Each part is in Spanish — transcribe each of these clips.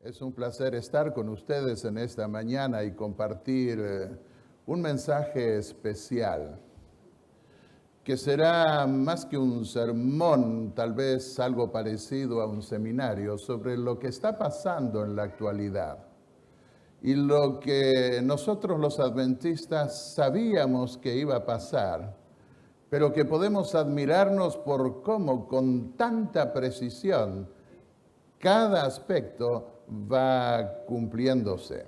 Es un placer estar con ustedes en esta mañana y compartir un mensaje especial, que será más que un sermón, tal vez algo parecido a un seminario, sobre lo que está pasando en la actualidad y lo que nosotros los adventistas sabíamos que iba a pasar, pero que podemos admirarnos por cómo con tanta precisión cada aspecto va cumpliéndose.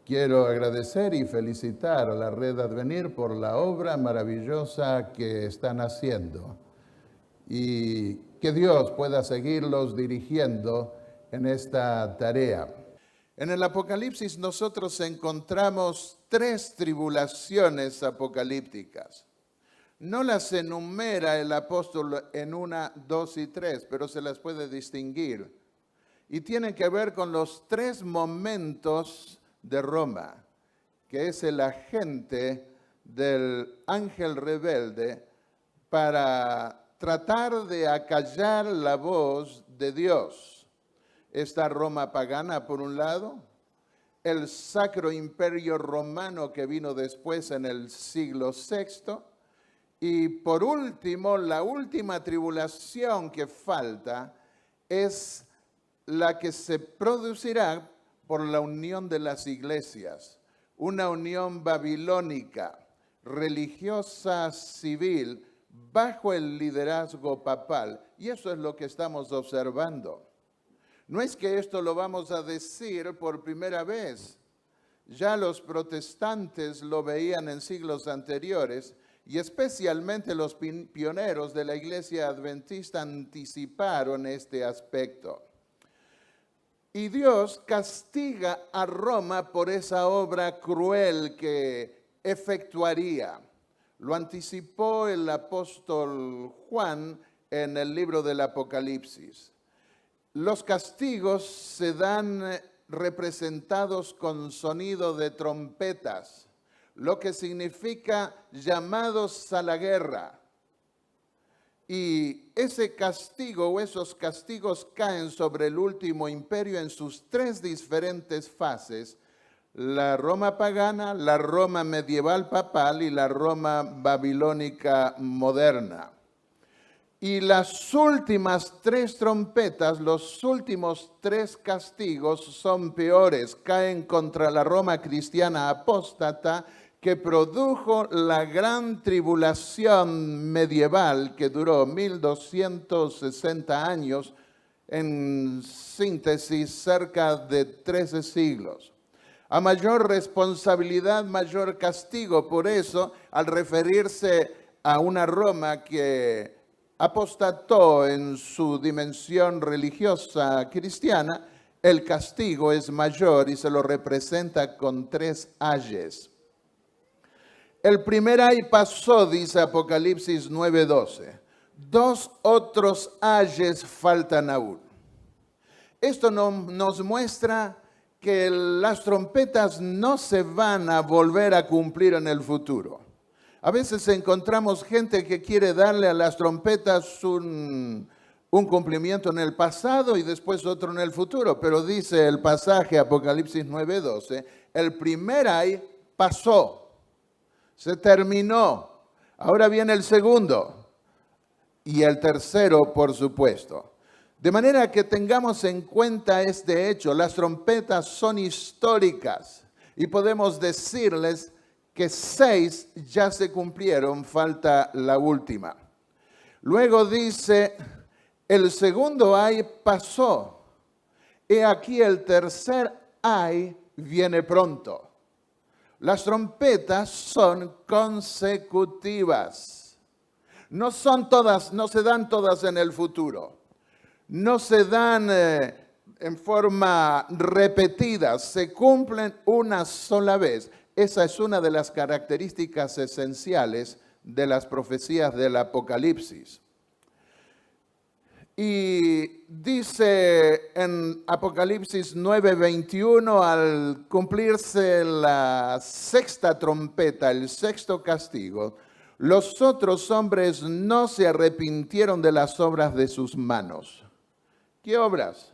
Quiero agradecer y felicitar a la Red Advenir por la obra maravillosa que están haciendo y que Dios pueda seguirlos dirigiendo en esta tarea. En el Apocalipsis nosotros encontramos 3 tribulaciones apocalípticas. No las enumera el apóstol en 1, 2 y 3, pero se las puede distinguir. Y tienen que ver con los 3 momentos de Roma, que es el agente del ángel rebelde para tratar de acallar la voz de Dios. Está Roma pagana por un lado, el Sacro Imperio Romano que vino después en el siglo VI, y por último, la última tribulación que falta es la que se producirá por la unión de las iglesias, una unión babilónica, religiosa, civil, bajo el liderazgo papal. Y eso es lo que estamos observando. No es que esto lo vamos a decir por primera vez. Ya los protestantes lo veían en siglos anteriores y especialmente los pioneros de la iglesia adventista anticiparon este aspecto. Y Dios castiga a Roma por esa obra cruel que efectuaría. Lo anticipó el apóstol Juan en el libro del Apocalipsis. Los castigos se dan representados con sonido de trompetas, lo que significa llamados a la guerra. Y ese castigo o esos castigos caen sobre el último imperio en sus 3 diferentes fases: la Roma pagana, la Roma medieval papal y la Roma babilónica moderna. Y las últimas 3 trompetas, los últimos 3 castigos son peores, caen contra la Roma cristiana apóstata, que produjo la gran tribulación medieval que duró 1260 años, en síntesis cerca de 13 siglos. A mayor responsabilidad, mayor castigo. Por eso, al referirse a una Roma que apostató en su dimensión religiosa cristiana, el castigo es mayor y se lo representa con 3 ayes. El primer ay pasó, dice Apocalipsis 9:12. 2 otros ayes faltan aún. Esto nos muestra que las trompetas no se van a volver a cumplir en el futuro. A veces encontramos gente que quiere darle a las trompetas un cumplimiento en el pasado y después otro en el futuro. Pero dice el pasaje Apocalipsis 9:12, el primer ay pasó. Se terminó. Ahora viene el segundo y el tercero, por supuesto. De manera que tengamos en cuenta este hecho. Las trompetas son históricas y podemos decirles que 6 ya se cumplieron, falta la última. Luego dice, el segundo ay pasó. He aquí el tercer ay viene pronto. Las trompetas son consecutivas. No son todas, no se dan todas en el futuro. No se dan en forma repetida, se cumplen una sola vez. Esa es una de las características esenciales de las profecías del Apocalipsis. Y dice en Apocalipsis 9:21, al cumplirse la 6ª trompeta, el 6º castigo, los otros hombres no se arrepintieron de las obras de sus manos. ¿Qué obras?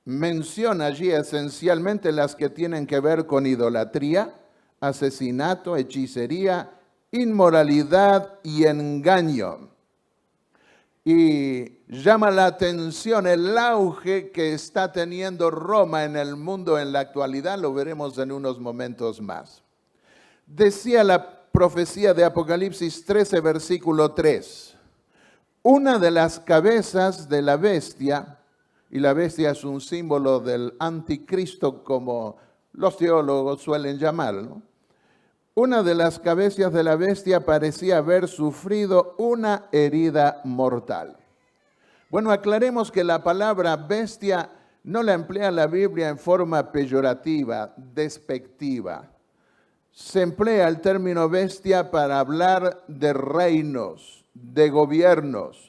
menciona allí esencialmente las que tienen que ver con idolatría, asesinato, hechicería, inmoralidad y engaño. Y llama la atención el auge que está teniendo Roma en el mundo en la actualidad, lo veremos en unos momentos más. Decía la profecía de Apocalipsis 13, versículo 3, una de las cabezas de la bestia, y la bestia es un símbolo del anticristo como los teólogos suelen llamarlo, una de las cabezas de la bestia parecía haber sufrido una herida mortal. Bueno, aclaremos que la palabra bestia no la emplea la Biblia en forma peyorativa, despectiva. Se emplea el término bestia para hablar de reinos, de gobiernos.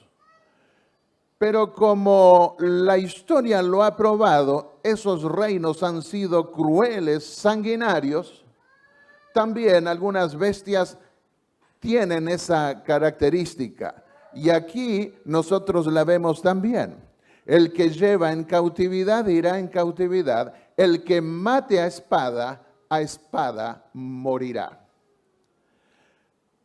Pero como la historia lo ha probado, esos reinos han sido crueles, sanguinarios. También algunas bestias tienen esa característica. Y aquí nosotros la vemos también. El que lleva en cautividad irá en cautividad. El que mate a espada morirá.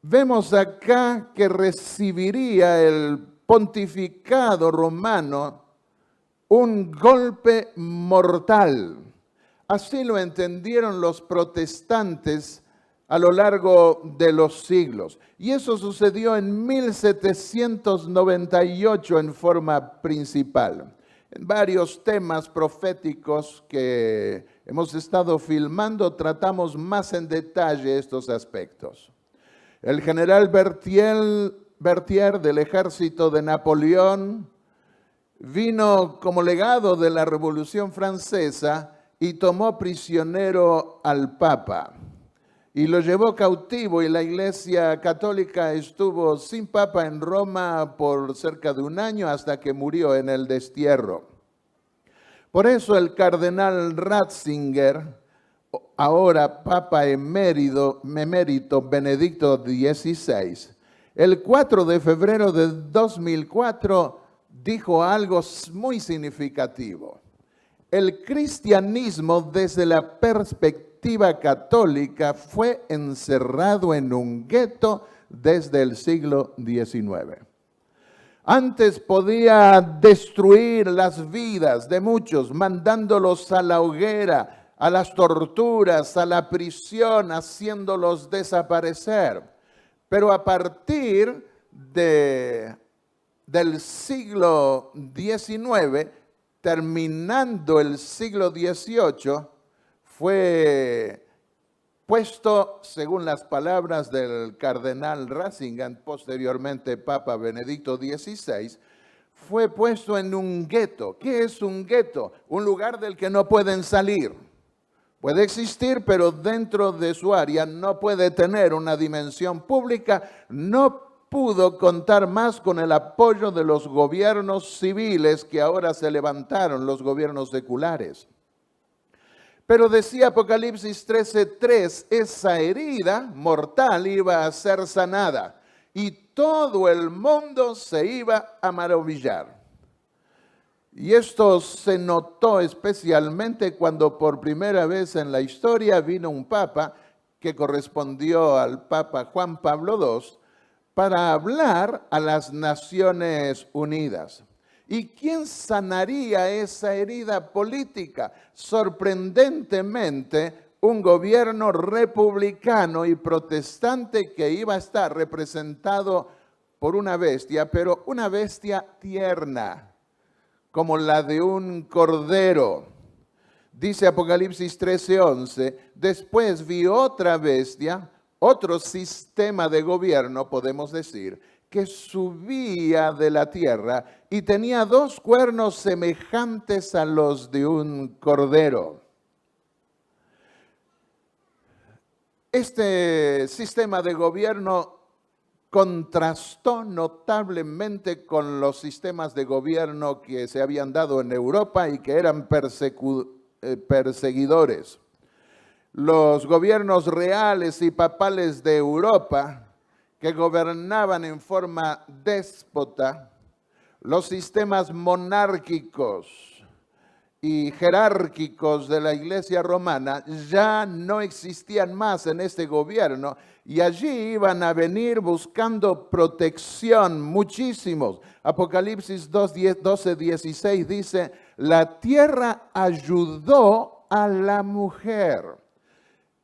Vemos acá que recibiría el pontificado romano un golpe mortal. Así lo entendieron los protestantes a lo largo de los siglos. Y eso sucedió en 1798 en forma principal. En varios temas proféticos que hemos estado filmando, tratamos más en detalle estos aspectos. El general Berthier del ejército de Napoleón vino como legado de la Revolución Francesa y tomó prisionero al Papa y lo llevó cautivo, y la Iglesia Católica estuvo sin Papa en Roma por cerca de un año hasta que murió en el destierro. Por eso el cardenal Ratzinger, ahora Papa emérito Benedicto XVI, el 4 de febrero de 2004 dijo algo muy significativo. El cristianismo desde la perspectiva católica fue encerrado en un gueto desde el siglo XIX. Antes podía destruir las vidas de muchos, mandándolos a la hoguera, a las torturas, a la prisión, haciéndolos desaparecer. Pero a partir del siglo XIX, terminando el siglo XVIII, fue puesto, según las palabras del cardenal Ratzinger, posteriormente Papa Benedicto XVI, fue puesto en un gueto. ¿Qué es un gueto? Un lugar del que no pueden salir. Puede existir, pero dentro de su área no puede tener una dimensión pública, no pudo contar más con el apoyo de los gobiernos civiles que ahora se levantaron, los gobiernos seculares. Pero decía Apocalipsis 13:3, esa herida mortal iba a ser sanada y todo el mundo se iba a maravillar. Y esto se notó especialmente cuando por primera vez en la historia vino un papa que correspondió al Papa Juan Pablo II para hablar a las Naciones Unidas. ¿Y quién sanaría esa herida política? Sorprendentemente, un gobierno republicano y protestante que iba a estar representado por una bestia, pero una bestia tierna, como la de un cordero. Dice Apocalipsis 13:11, después vi otra bestia, otro sistema de gobierno, podemos decir, que subía de la tierra y tenía dos cuernos semejantes a los de un cordero. Este sistema de gobierno contrastó notablemente con los sistemas de gobierno que se habían dado en Europa y que eran perseguidores. Los gobiernos reales y papales de Europa, que gobernaban en forma déspota, los sistemas monárquicos y jerárquicos de la Iglesia romana ya no existían más en este gobierno y allí iban a venir buscando protección muchísimos. Apocalipsis 12:16 dice, la tierra ayudó a la mujer.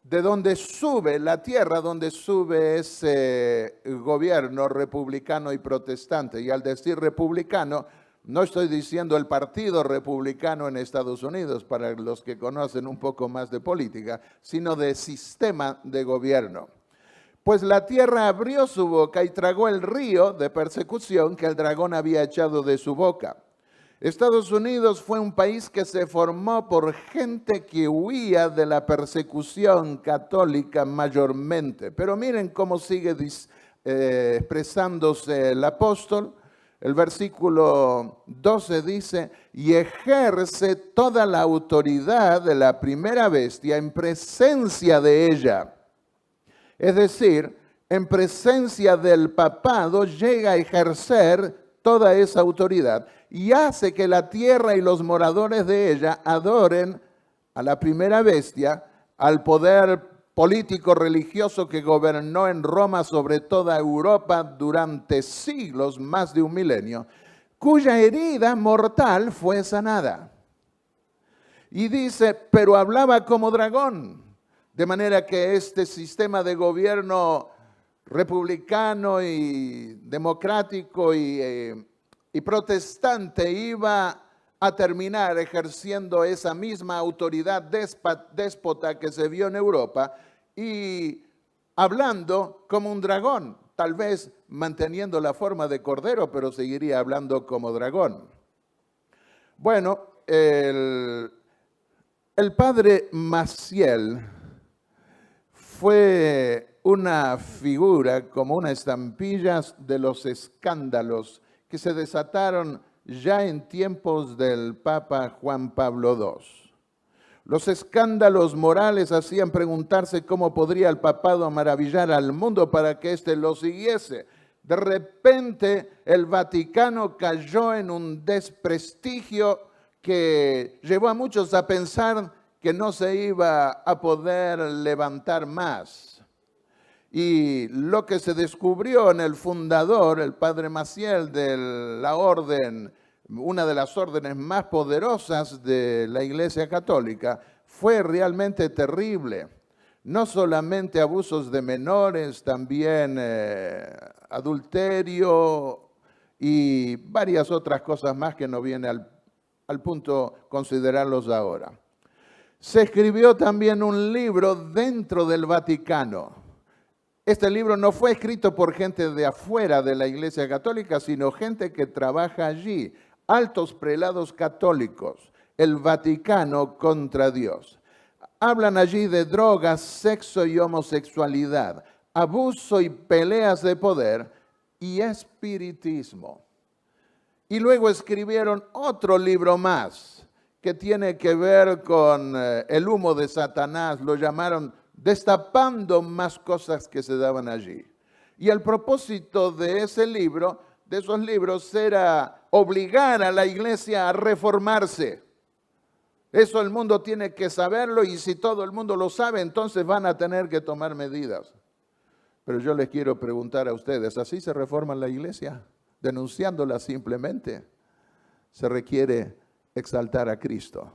De donde sube la tierra, donde sube ese gobierno republicano y protestante. Y al decir republicano, no estoy diciendo el partido republicano en Estados Unidos, para los que conocen un poco más de política, sino de sistema de gobierno. Pues la tierra abrió su boca y tragó el río de persecución que el dragón había echado de su boca. Estados Unidos fue un país que se formó por gente que huía de la persecución católica mayormente. Pero miren cómo sigue expresándose el apóstol. El versículo 12 dice, y ejerce toda la autoridad de la primera bestia en presencia de ella. Es decir, en presencia del papado llega a ejercer toda esa autoridad y hace que la tierra y los moradores de ella adoren a la primera bestia, al poder político religioso que gobernó en Roma sobre toda Europa durante siglos, más de un milenio, cuya herida mortal fue sanada. Y dice, pero hablaba como dragón, de manera que este sistema de gobierno republicano y democrático y protestante iba a terminar ejerciendo esa misma autoridad déspota que se vio en Europa y hablando como un dragón, tal vez manteniendo la forma de cordero, pero seguiría hablando como dragón. Bueno, el padre Maciel fue una figura, como una estampilla de los escándalos que se desataron ya en tiempos del Papa Juan Pablo II. Los escándalos morales hacían preguntarse cómo podría el papado maravillar al mundo para que éste lo siguiese. De repente el Vaticano cayó en un desprestigio que llevó a muchos a pensar que no se iba a poder levantar más. Y lo que se descubrió en el fundador, el padre Maciel, de la orden, una de las órdenes más poderosas de la Iglesia Católica, fue realmente terrible. No solamente abusos de menores, también adulterio y varias otras cosas más que no viene al punto considerarlos ahora. Se escribió también un libro dentro del Vaticano. Este libro no fue escrito por gente de afuera de la Iglesia Católica, sino gente que trabaja allí, altos prelados católicos, el Vaticano contra Dios. Hablan allí de drogas, sexo y homosexualidad, abuso y peleas de poder y espiritismo. Y luego escribieron otro libro más que tiene que ver con el humo de Satanás, lo llamaron Destapando más cosas que se daban allí. Y el propósito de ese libro, de esos libros, era obligar a la iglesia a reformarse. Eso el mundo tiene que saberlo y si todo el mundo lo sabe, entonces van a tener que tomar medidas. Pero yo les quiero preguntar a ustedes, ¿así se reforma la iglesia? Denunciándola simplemente. Se requiere exaltar a Cristo.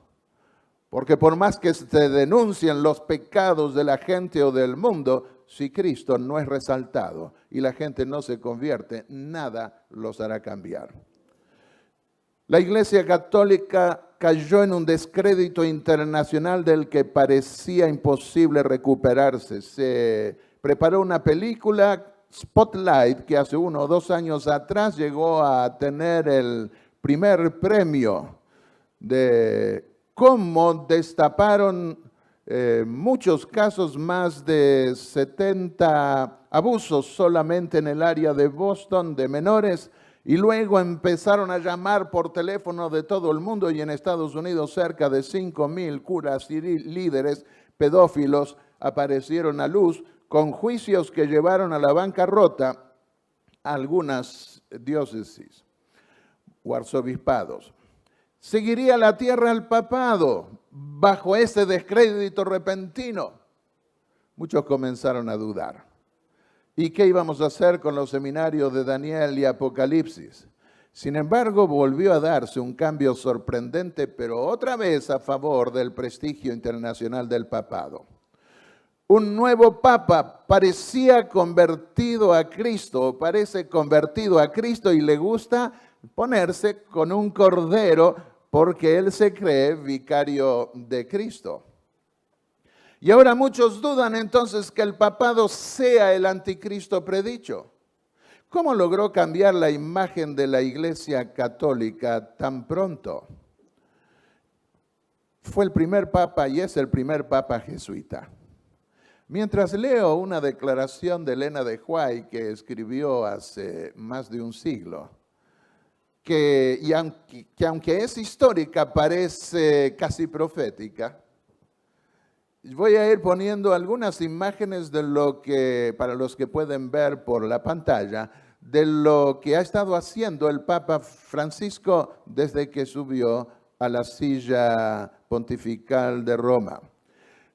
Porque por más que se denuncien los pecados de la gente o del mundo, si Cristo no es resaltado y la gente no se convierte, nada los hará cambiar. La Iglesia Católica cayó en un descrédito internacional del que parecía imposible recuperarse. Se preparó una película, Spotlight, que hace 1 o 2 años atrás llegó a tener el primer premio de cómo destaparon muchos casos, más de 70 abusos solamente en el área de Boston de menores, y luego empezaron a llamar por teléfono de todo el mundo y en Estados Unidos cerca de 5,000 curas y líderes pedófilos aparecieron a luz con juicios que llevaron a la bancarrota a algunas diócesis o arzobispados. ¿Seguiría la tierra el papado bajo ese descrédito repentino? Muchos comenzaron a dudar. ¿Y qué íbamos a hacer con los seminarios de Daniel y Apocalipsis? Sin embargo, volvió a darse un cambio sorprendente, pero otra vez a favor del prestigio internacional del papado. Un nuevo papa parecía convertido a Cristo, parece convertido a Cristo y le gusta ponerse con un cordero porque él se cree vicario de Cristo. Y ahora muchos dudan entonces que el papado sea el anticristo predicho. ¿Cómo logró cambiar la imagen de la Iglesia Católica tan pronto? Fue el primer papa y es el primer papa jesuita. Mientras leo una declaración de Elena de White que escribió hace más de un siglo, que aunque es histórica, parece casi profética, voy a ir poniendo algunas imágenes de lo que, para los que pueden ver por la pantalla, de lo que ha estado haciendo el Papa Francisco desde que subió a la silla pontifical de Roma.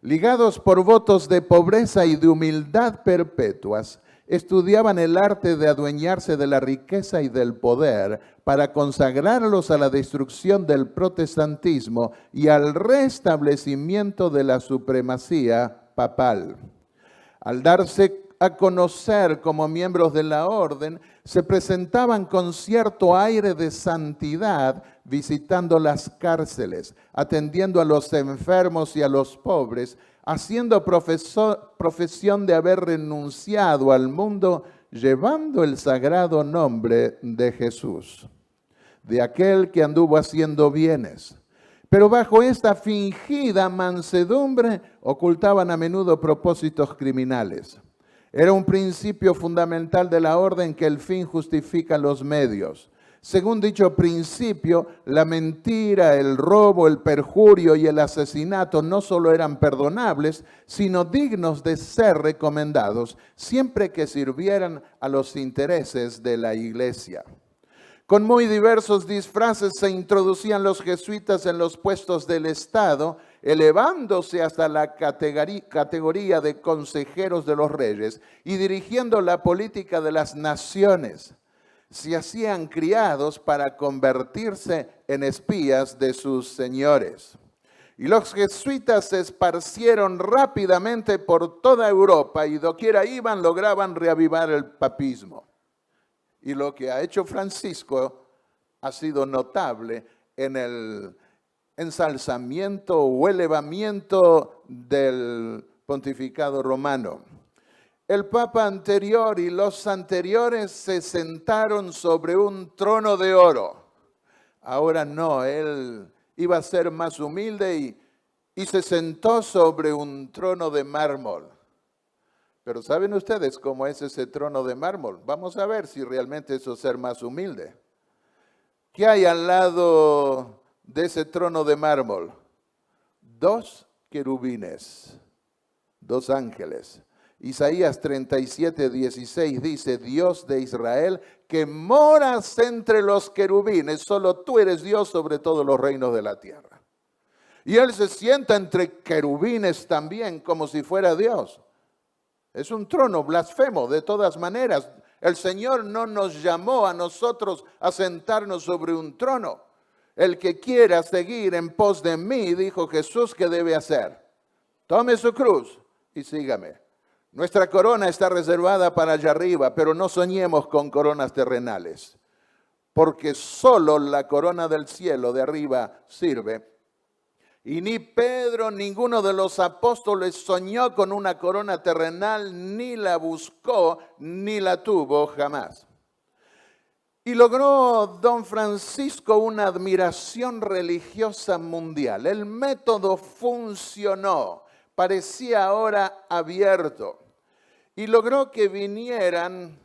Ligados por votos de pobreza y de humildad perpetuas, estudiaban el arte de adueñarse de la riqueza y del poder para consagrarlos a la destrucción del protestantismo y al restablecimiento de la supremacía papal. Al darse a conocer como miembros de la orden, se presentaban con cierto aire de santidad, visitando las cárceles, atendiendo a los enfermos y a los pobres, haciendo profesión de haber renunciado al mundo, llevando el sagrado nombre de Jesús, de aquel que anduvo haciendo bienes. Pero bajo esta fingida mansedumbre ocultaban a menudo propósitos criminales. Era un principio fundamental de la orden que el fin justifica los medios. Según dicho principio, la mentira, el robo, el perjurio y el asesinato no solo eran perdonables, sino dignos de ser recomendados, siempre que sirvieran a los intereses de la Iglesia. Con muy diversos disfraces se introducían los jesuitas en los puestos del Estado, elevándose hasta la categoría de consejeros de los reyes y dirigiendo la política de las naciones. Se hacían criados para convertirse en espías de sus señores. Y los jesuitas se esparcieron rápidamente por toda Europa y doquiera iban lograban reavivar el papismo. Y lo que ha hecho Francisco ha sido notable en el ensalzamiento o elevamiento del pontificado romano. El papa anterior y los anteriores se sentaron sobre un trono de oro. Ahora no, él iba a ser más humilde y se sentó sobre un trono de mármol. Pero ¿saben ustedes cómo es ese trono de mármol? Vamos a ver si realmente eso es ser más humilde. ¿Qué hay al lado de ese trono de mármol? 2 querubines, 2 ángeles. Isaías 37:16 dice, Dios de Israel, que moras entre los querubines, solo tú eres Dios sobre todos los reinos de la tierra. Y él se sienta entre querubines también, como si fuera Dios. Es un trono blasfemo, de todas maneras. El Señor no nos llamó a nosotros a sentarnos sobre un trono. El que quiera seguir en pos de mí, dijo Jesús, ¿qué debe hacer? Tome su cruz y sígame. Nuestra corona está reservada para allá arriba, pero no soñemos con coronas terrenales, porque solo la corona del cielo de arriba sirve. Y ni Pedro, ninguno de los apóstoles soñó con una corona terrenal, ni la buscó, ni la tuvo jamás. Y logró don Francisco una admiración religiosa mundial. El método funcionó, parecía ahora abierto. Y logró que vinieran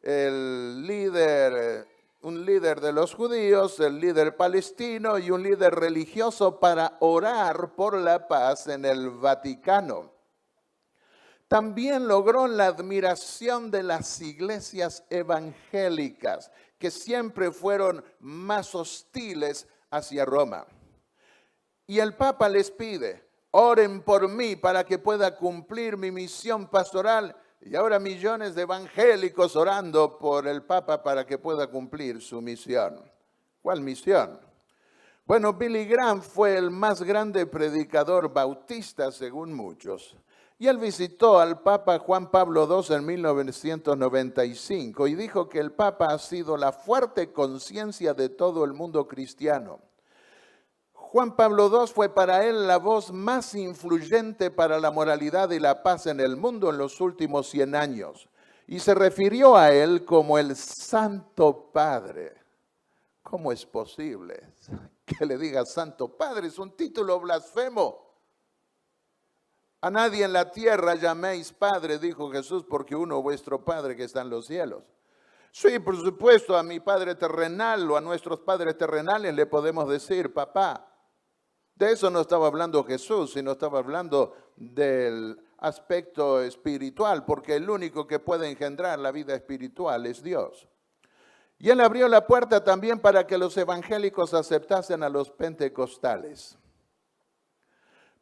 un líder de los judíos, el líder palestino y un líder religioso para orar por la paz en el Vaticano. También logró la admiración de las iglesias evangélicas, que siempre fueron más hostiles hacia Roma. Y el Papa les pide, oren por mí para que pueda cumplir mi misión pastoral. Y ahora millones de evangélicos orando por el Papa para que pueda cumplir su misión. ¿Cuál misión? Bueno, Billy Graham fue el más grande predicador bautista según muchos. Y él visitó al Papa Juan Pablo II en 1995 y dijo que el Papa ha sido la fuerte conciencia de todo el mundo cristiano. Juan Pablo II fue para él la voz más influyente para la moralidad y la paz en el mundo en los últimos 100 años. Y se refirió a él como el Santo Padre. ¿Cómo es posible que le diga Santo Padre? Es un título blasfemo. A nadie en la tierra llaméis Padre, dijo Jesús, porque uno, vuestro Padre que está en los cielos. Sí, por supuesto, a mi Padre terrenal o a nuestros padres terrenales le podemos decir papá. De eso no estaba hablando Jesús, sino estaba hablando del aspecto espiritual, porque el único que puede engendrar la vida espiritual es Dios. Y él abrió la puerta también para que los evangélicos aceptasen a los pentecostales.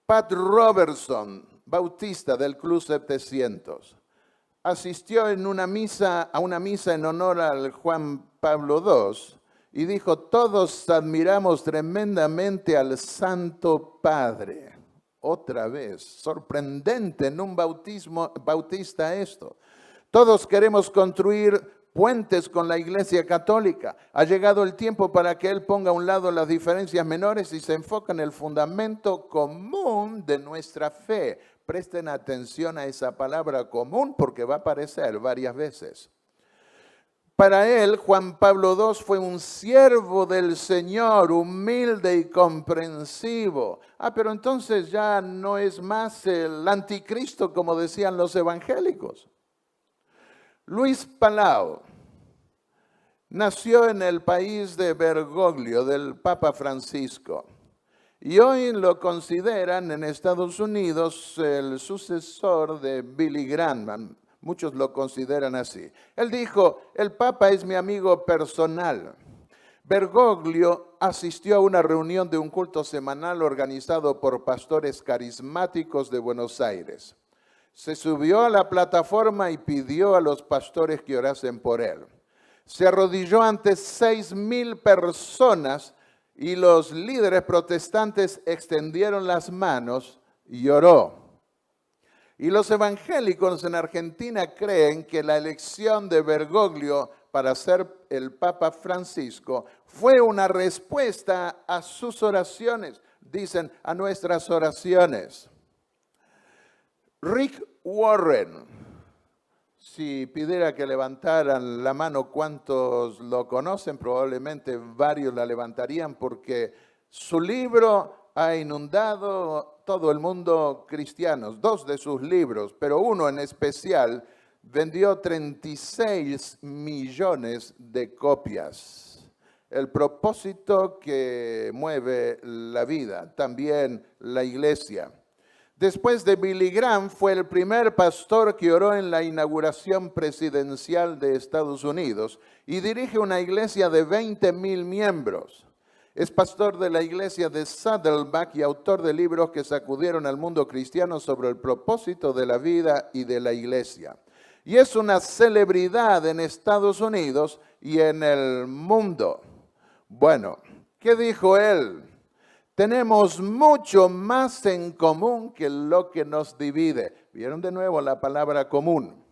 Pat Robertson, bautista del Club 700, asistió a una misa en honor al Juan Pablo II y dijo, todos admiramos tremendamente al Santo Padre. Otra vez, sorprendente en un bautista esto. Todos queremos construir puentes con la Iglesia Católica. Ha llegado el tiempo para que Él ponga a un lado las diferencias menores y se enfoque en el fundamento común de nuestra fe. Presten atención a esa palabra común porque va a aparecer varias veces. Para él, Juan Pablo II fue un siervo del Señor, humilde y comprensivo. Pero entonces ya no es más el anticristo como decían los evangélicos. Luis Palau nació en el país de Bergoglio del Papa Francisco y hoy lo consideran en Estados Unidos el sucesor de Billy Graham. Muchos lo consideran así. Él dijo, el Papa es mi amigo personal. Bergoglio asistió a una reunión de un culto semanal organizado por pastores carismáticos de Buenos Aires. Se subió a la plataforma y pidió a los pastores que orasen por él. Se arrodilló ante 6,000 personas y los líderes protestantes extendieron las manos y oró. Y los evangélicos en Argentina creen que la elección de Bergoglio para ser el Papa Francisco fue una respuesta a sus oraciones, dicen a nuestras oraciones. Rick Warren, si pidiera que levantaran la mano cuántos lo conocen, probablemente varios la levantarían porque su libro ha inundado todo el mundo cristiano. 2 de sus libros, pero uno en especial, vendió 36 millones de copias. El propósito que mueve la vida, también la iglesia. Después de Billy Graham, fue el primer pastor que oró en la inauguración presidencial de Estados Unidos y dirige una iglesia de 20,000 miembros. Es pastor de la iglesia de Saddleback y autor de libros que sacudieron al mundo cristiano sobre el propósito de la vida y de la iglesia. Y es una celebridad en Estados Unidos y en el mundo. Bueno, ¿qué dijo él? Tenemos mucho más en común que lo que nos divide. ¿Vieron de nuevo la palabra común?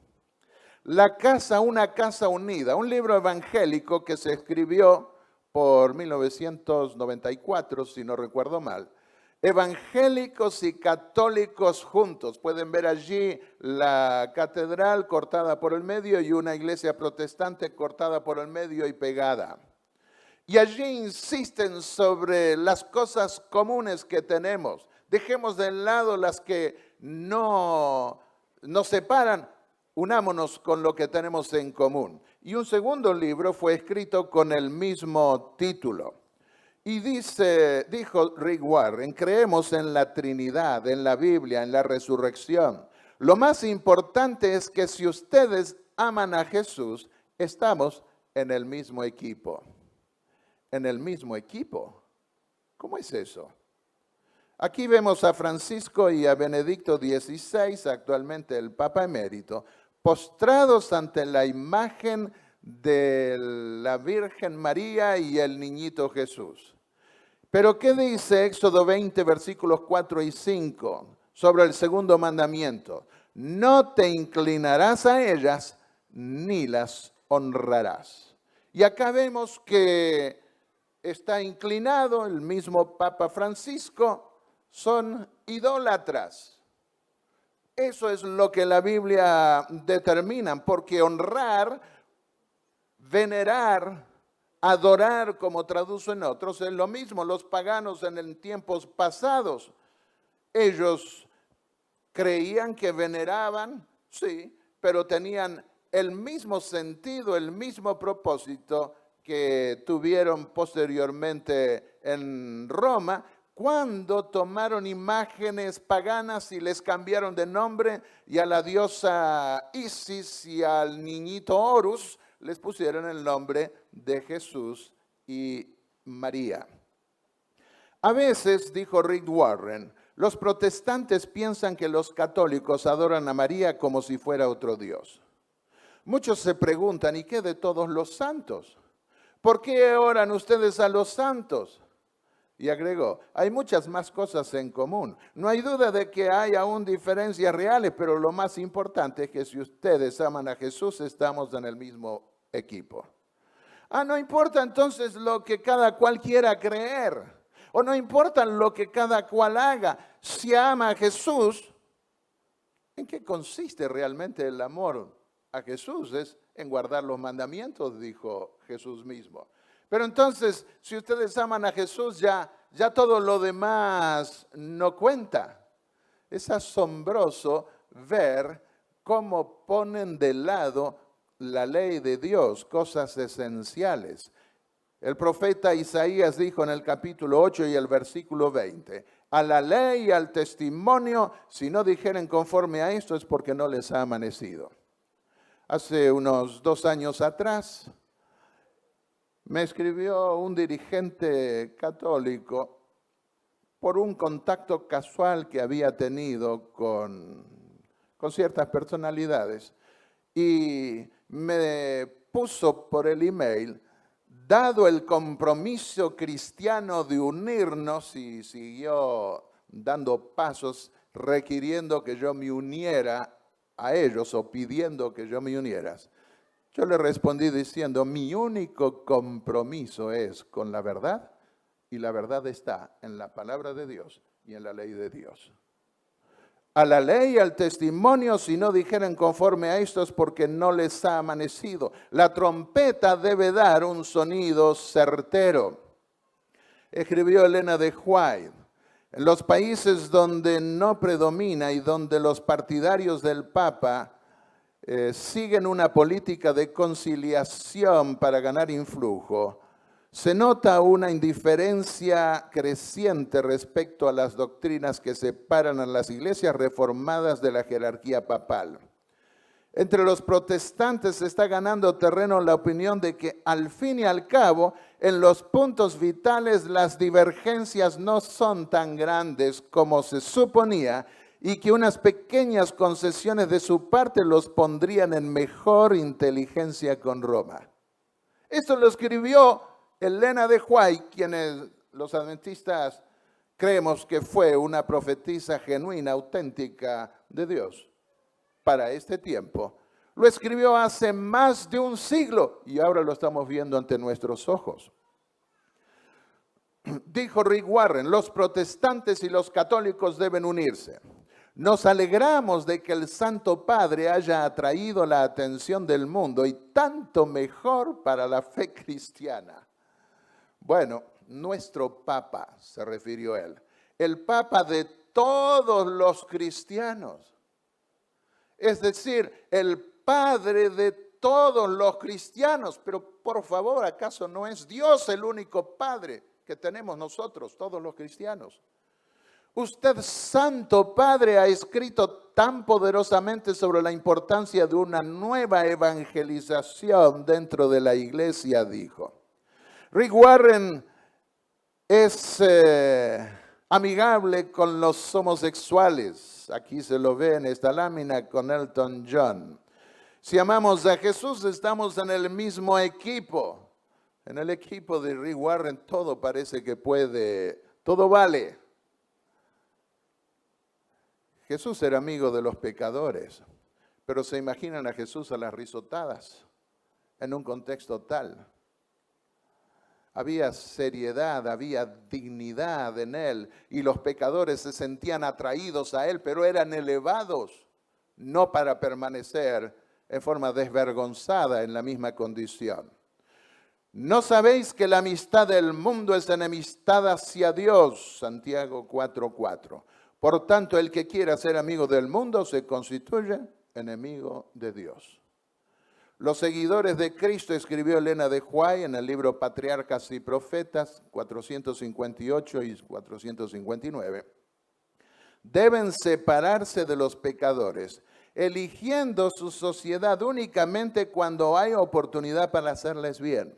Una casa unida, un libro evangélico que se escribió por 1994, si no recuerdo mal. Evangélicos y católicos juntos. Pueden ver allí la catedral cortada por el medio y una iglesia protestante cortada por el medio y pegada. Y allí insisten sobre las cosas comunes que tenemos. Dejemos de lado las que no nos separan, unámonos con lo que tenemos en común. Y un segundo libro fue escrito con el mismo título. Y dijo Rick Warren, creemos en la Trinidad, en la Biblia, en la resurrección. Lo más importante es que si ustedes aman a Jesús, estamos en el mismo equipo. En el mismo equipo. ¿Cómo es eso? Aquí vemos a Francisco y a Benedicto XVI, actualmente el Papa Emérito, postrados ante la imagen de la Virgen María y el niñito Jesús. Pero ¿qué dice Éxodo 20, versículos 4 y 5 sobre el segundo mandamiento? No te inclinarás a ellas ni las honrarás. Y acá vemos que está inclinado el mismo Papa Francisco, son idólatras. Eso es lo que la Biblia determina, porque honrar, venerar, adorar, como traducen otros, es lo mismo. Los paganos en tiempos pasados, ellos creían que veneraban, sí, pero tenían el mismo sentido, el mismo propósito que tuvieron posteriormente en Roma, cuando tomaron imágenes paganas y les cambiaron de nombre, y a la diosa Isis y al niñito Horus les pusieron el nombre de Jesús y María. A veces, dijo Rick Warren, los protestantes piensan que los católicos adoran a María como si fuera otro Dios. Muchos se preguntan, ¿y qué de todos los santos? ¿Por qué oran ustedes a los santos? Y agregó, hay muchas más cosas en común. No hay duda de que hay aún diferencias reales, pero lo más importante es que si ustedes aman a Jesús, estamos en el mismo equipo. No importa entonces lo que cada cual quiera creer, o no importa lo que cada cual haga. Si ama a Jesús, ¿en qué consiste realmente el amor a Jesús? Es en guardar los mandamientos, dijo Jesús mismo. Pero entonces, si ustedes aman a Jesús, ya todo lo demás no cuenta. Es asombroso ver cómo ponen de lado la ley de Dios, cosas esenciales. El profeta Isaías dijo en el capítulo 8 y el versículo 20, a la ley y al testimonio, si no dijeren conforme a esto es porque no les ha amanecido. Hace unos 2 años atrás, me escribió un dirigente católico por un contacto casual que había tenido con ciertas personalidades y me puso por el email, dado el compromiso cristiano de unirnos, y siguió dando pasos requiriendo que yo me uniera a ellos o pidiendo que yo me uniera. Yo le respondí diciendo, mi único compromiso es con la verdad, y la verdad está en la palabra de Dios y en la ley de Dios. A la ley y al testimonio, si no dijeren conforme a esto es porque no les ha amanecido. La trompeta debe dar un sonido certero. Escribió Elena de White, en los países donde no predomina y donde los partidarios del Papa siguen una política de conciliación para ganar influjo, se nota una indiferencia creciente respecto a las doctrinas que separan a las iglesias reformadas de la jerarquía papal. Entre los protestantes se está ganando terreno la opinión de que al fin y al cabo, en los puntos vitales las divergencias no son tan grandes como se suponía, y que unas pequeñas concesiones de su parte los pondrían en mejor inteligencia con Roma. Esto lo escribió Elena de White, quienes los adventistas creemos que fue una profetisa genuina, auténtica de Dios para este tiempo. Lo escribió hace más de un siglo y ahora lo estamos viendo ante nuestros ojos. Dijo Rick Warren, los protestantes y los católicos deben unirse. Nos alegramos de que el Santo Padre haya atraído la atención del mundo y tanto mejor para la fe cristiana. Bueno, nuestro Papa, se refirió él, el Papa de todos los cristianos. Es decir, el Padre de todos los cristianos. Pero por favor, ¿acaso no es Dios el único Padre que tenemos nosotros, todos los cristianos? Usted, Santo Padre, ha escrito tan poderosamente sobre la importancia de una nueva evangelización dentro de la iglesia, dijo. Rick Warren Es amigable con los homosexuales. Aquí se lo ve en esta lámina con Elton John. Si amamos a Jesús, estamos en el mismo equipo. En el equipo de Rick Warren todo parece que puede, todo vale. Jesús era amigo de los pecadores, pero se imaginan a Jesús a las risotadas en un contexto tal. Había seriedad, había dignidad en él y los pecadores se sentían atraídos a él, pero eran elevados, no para permanecer en forma desvergonzada en la misma condición. ¿No sabéis que la amistad del mundo es enemistad hacia Dios? Santiago 4:4. Por tanto, el que quiera ser amigo del mundo se constituye enemigo de Dios. Los seguidores de Cristo, escribió Elena de White en el libro Patriarcas y Profetas, 458 y 459, deben separarse de los pecadores, eligiendo su sociedad únicamente cuando hay oportunidad para hacerles bien.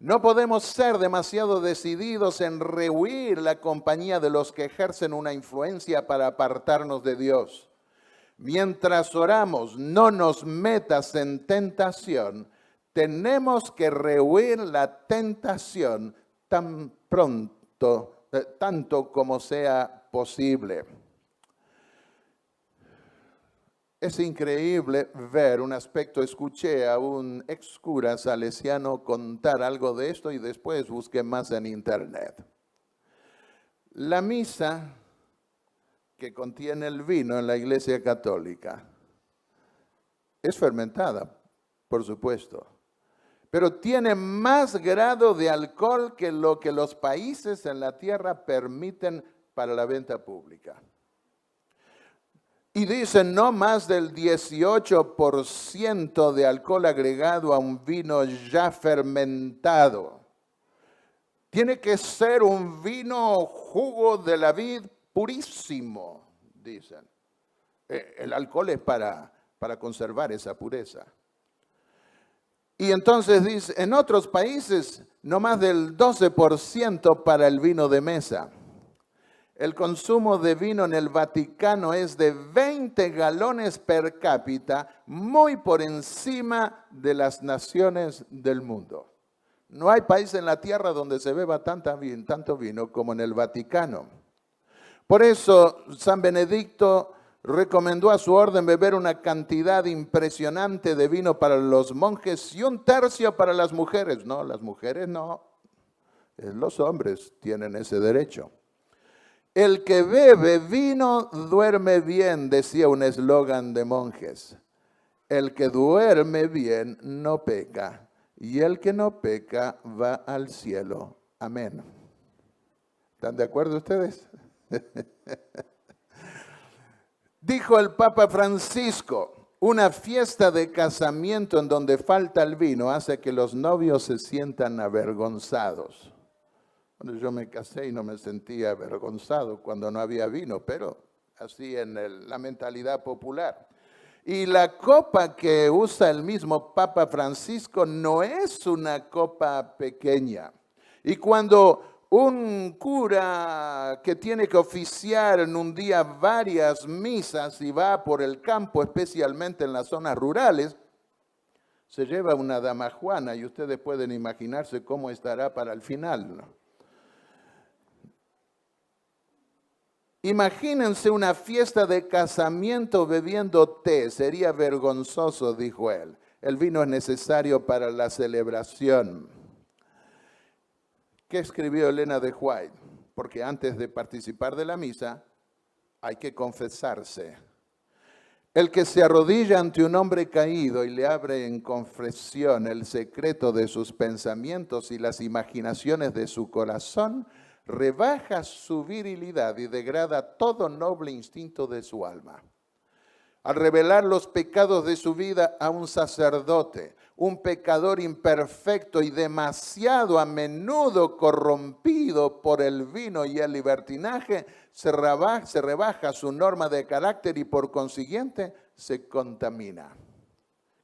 No podemos ser demasiado decididos en rehuir la compañía de los que ejercen una influencia para apartarnos de Dios. Mientras oramos, no nos metas en tentación, tenemos que rehuir la tentación tan pronto, tanto como sea posible. Es increíble ver un aspecto. Escuché a un ex cura salesiano contar algo de esto y después busqué más en internet. La misa que contiene el vino en la Iglesia Católica es fermentada, por supuesto, pero tiene más grado de alcohol que lo que los países en la tierra permiten para la venta pública. Y dicen no más del 18% de alcohol agregado a un vino ya fermentado. Tiene que ser un vino jugo de la vid purísimo, dicen. El alcohol es para conservar esa pureza. Y entonces dice, en otros países no más del 12% para el vino de mesa. El consumo de vino en el Vaticano es de 20 galones per cápita, muy por encima de las naciones del mundo. No hay país en la tierra donde se beba tanto vino como en el Vaticano. Por eso San Benedicto recomendó a su orden beber una cantidad impresionante de vino para los monjes y 1/3 para las mujeres. No, las mujeres no. Los hombres tienen ese derecho. El que bebe vino duerme bien, decía un eslogan de monjes. El que duerme bien no peca, y el que no peca va al cielo. Amén. ¿Están de acuerdo ustedes? Dijo el Papa Francisco, una fiesta de casamiento en donde falta el vino hace que los novios se sientan avergonzados. Bueno, yo me casé y no me sentía avergonzado cuando no había vino, pero así en la mentalidad popular. Y la copa que usa el mismo Papa Francisco no es una copa pequeña. Y cuando un cura que tiene que oficiar en un día varias misas y va por el campo, especialmente en las zonas rurales, se lleva una damajuana y ustedes pueden imaginarse cómo estará para el final, ¿no? Imagínense una fiesta de casamiento bebiendo té, sería vergonzoso, dijo él. El vino es necesario para la celebración. ¿Qué escribió Elena de White? Porque antes de participar de la misa hay que confesarse. El que se arrodilla ante un hombre caído y le abre en confesión el secreto de sus pensamientos y las imaginaciones de su corazón, rebaja su virilidad y degrada todo noble instinto de su alma. Al revelar los pecados de su vida a un sacerdote, un pecador imperfecto y demasiado a menudo corrompido por el vino y el libertinaje, se rebaja su norma de carácter y por consiguiente se contamina.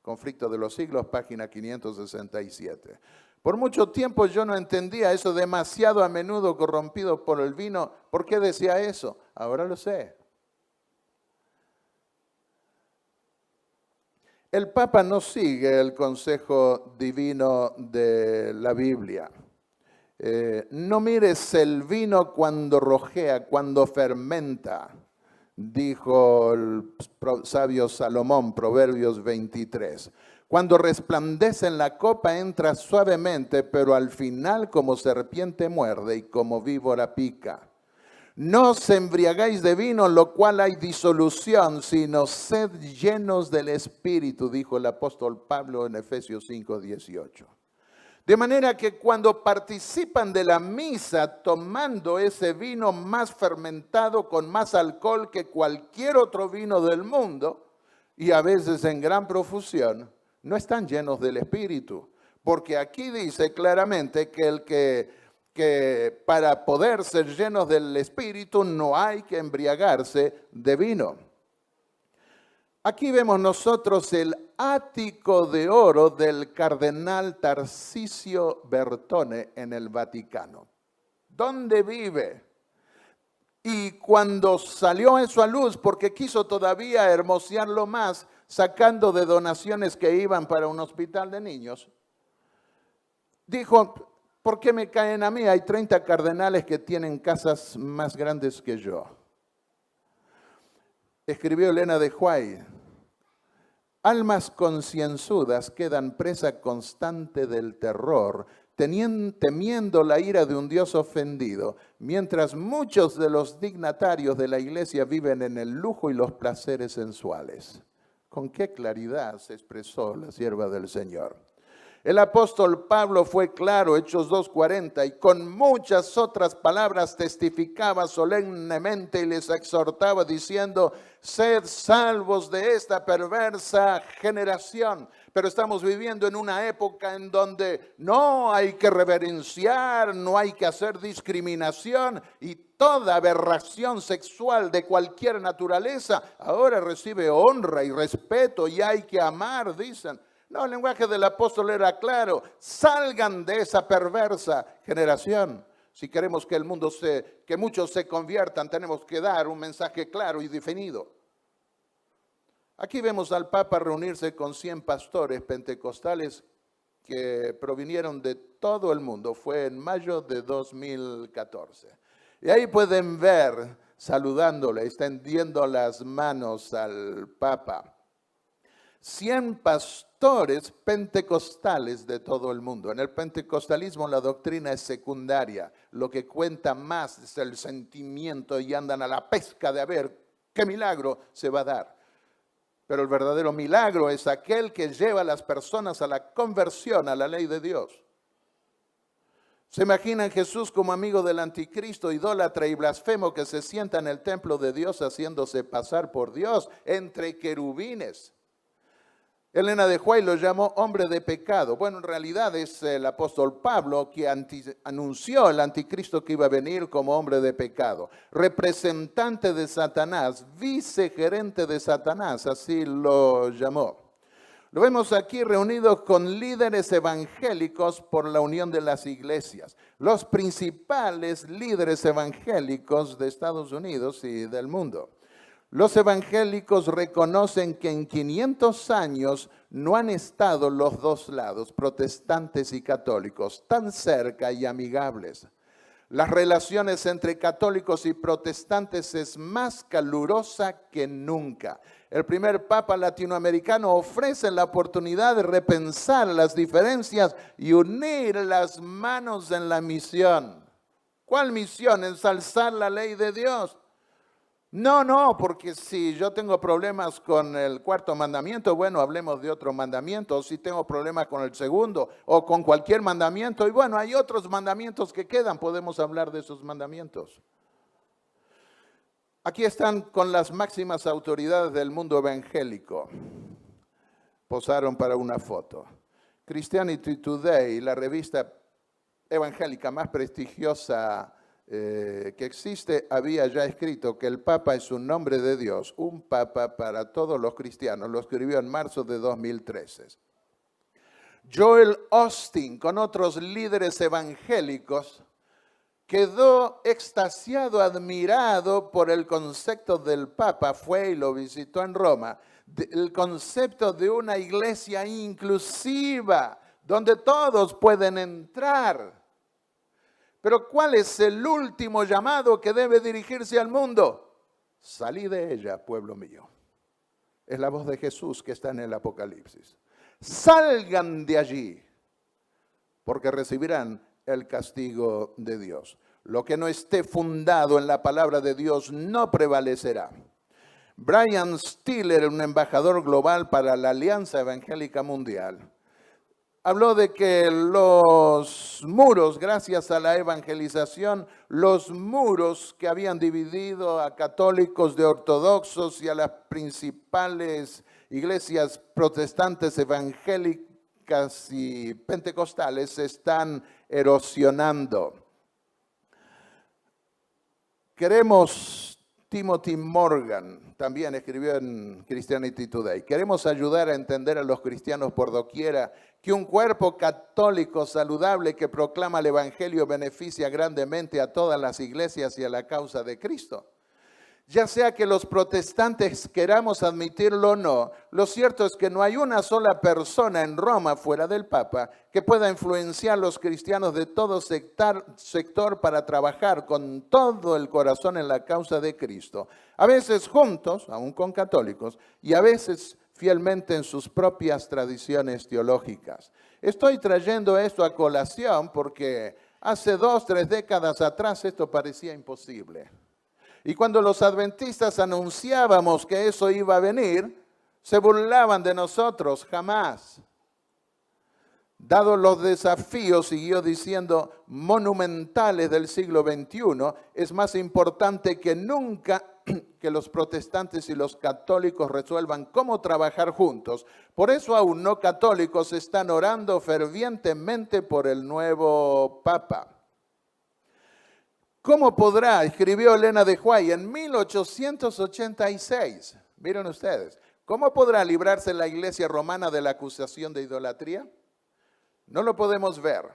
Conflicto de los Siglos, página 567. Por mucho tiempo yo no entendía eso, demasiado a menudo corrompido por el vino. ¿Por qué decía eso? Ahora lo sé. El Papa no sigue el consejo divino de la Biblia. No mires el vino cuando rojea, cuando fermenta, dijo el sabio Salomón, Proverbios 23. Cuando resplandece en la copa entra suavemente, pero al final como serpiente muerde y como víbora pica. No os embriagáis de vino, lo cual hay disolución, sino sed llenos del Espíritu, dijo el apóstol Pablo en Efesios 5:18. De manera que cuando participan de la misa tomando ese vino más fermentado con más alcohol que cualquier otro vino del mundo, y a veces en gran profusión, no están llenos del Espíritu. Porque aquí dice claramente que para poder ser llenos del Espíritu no hay que embriagarse de vino. Aquí vemos nosotros el ático de oro del cardenal Tarcisio Bertone en el Vaticano. ¿Dónde vive? Y cuando salió eso a luz, porque quiso todavía hermosearlo más, sacando de donaciones que iban para un hospital de niños, dijo, ¿por qué me caen a mí? Hay 30 cardenales que tienen casas más grandes que yo. Escribió Elena de White: almas concienzudas quedan presa constante del terror, temiendo la ira de un Dios ofendido, mientras muchos de los dignatarios de la iglesia viven en el lujo y los placeres sensuales. Con qué claridad se expresó la sierva del Señor. El apóstol Pablo fue claro, Hechos 2:40, y con muchas otras palabras testificaba solemnemente y les exhortaba diciendo, sed salvos de esta perversa generación. Pero estamos viviendo en una época en donde no hay que reverenciar, no hay que hacer discriminación, y toda aberración sexual de cualquier naturaleza ahora recibe honra y respeto y hay que amar, dicen. No, el lenguaje del apóstol era claro: salgan de esa perversa generación. Si queremos que el mundo que muchos se conviertan, tenemos que dar un mensaje claro y definido. Aquí vemos al Papa reunirse con 100 pastores pentecostales que provinieron de todo el mundo. Fue en mayo de 2014. Y ahí pueden ver, saludándole, extendiendo las manos al Papa, 100 pastores pentecostales de todo el mundo. En el pentecostalismo la doctrina es secundaria. Lo que cuenta más es el sentimiento y andan a la pesca de a ver qué milagro se va a dar. Pero el verdadero milagro es aquel que lleva a las personas a la conversión a la ley de Dios. ¿Se imaginan Jesús como amigo del anticristo, idólatra y blasfemo que se sienta en el templo de Dios haciéndose pasar por Dios entre querubines? Elena de White lo llamó hombre de pecado. Bueno, en realidad es el apóstol Pablo que anunció el anticristo que iba a venir como hombre de pecado. Representante de Satanás, vicegerente de Satanás, así lo llamó. Lo vemos aquí reunidos con líderes evangélicos por la unión de las iglesias. Los principales líderes evangélicos de Estados Unidos y del mundo. Los evangélicos reconocen que en 500 años no han estado los dos lados, protestantes y católicos, tan cerca y amigables. Las relaciones entre católicos y protestantes es más calurosa que nunca. El primer papa latinoamericano ofrece la oportunidad de repensar las diferencias y unir las manos en la misión. ¿Cuál misión? Ensalzar la ley de Dios. No, porque si yo tengo problemas con el cuarto mandamiento, bueno, hablemos de otro mandamiento. O si tengo problemas con el segundo o con cualquier mandamiento, y bueno, hay otros mandamientos que quedan, podemos hablar de esos mandamientos. Aquí están con las máximas autoridades del mundo evangélico. Posaron para una foto. Christianity Today, la revista evangélica más prestigiosa que existe, había ya escrito que el Papa es un nombre de Dios, un Papa para todos los cristianos. Lo escribió en marzo de 2013. Joel Osteen, con otros líderes evangélicos, quedó extasiado, admirado por el concepto del Papa, fue y lo visitó en Roma, el concepto de una iglesia inclusiva, donde todos pueden entrar. Pero ¿cuál es el último llamado que debe dirigirse al mundo? Salí de ella, pueblo mío. Es la voz de Jesús que está en el Apocalipsis. Salgan de allí, porque recibirán el castigo de Dios. Lo que no esté fundado en la palabra de Dios no prevalecerá. Brian Stiller, un embajador global para la Alianza Evangélica Mundial, habló de que los muros, gracias a la evangelización, los muros que habían dividido a católicos de ortodoxos y a las principales iglesias protestantes evangélicas y pentecostales se están erosionando. Timothy Morgan también escribió en Christianity Today. Queremos ayudar a entender a los cristianos por doquiera que un cuerpo católico saludable que proclama el Evangelio beneficia grandemente a todas las iglesias y a la causa de Cristo. Ya sea que los protestantes queramos admitirlo o no, lo cierto es que no hay una sola persona en Roma fuera del Papa que pueda influenciar a los cristianos de todo sector para trabajar con todo el corazón en la causa de Cristo. A veces juntos, aún con católicos, y a veces fielmente en sus propias tradiciones teológicas. Estoy trayendo esto a colación porque hace 2, 3 décadas atrás esto parecía imposible. Y cuando los adventistas anunciábamos que eso iba a venir, se burlaban de nosotros, jamás. Dado los desafíos, siguió diciendo, monumentales del siglo XXI, es más importante que nunca que los protestantes y los católicos resuelvan cómo trabajar juntos. Por eso aún no católicos están orando fervientemente por el nuevo Papa. ¿Cómo podrá? Escribió Elena de White en 1886. Miren ustedes, ¿cómo podrá librarse la iglesia romana de la acusación de idolatría? No lo podemos ver.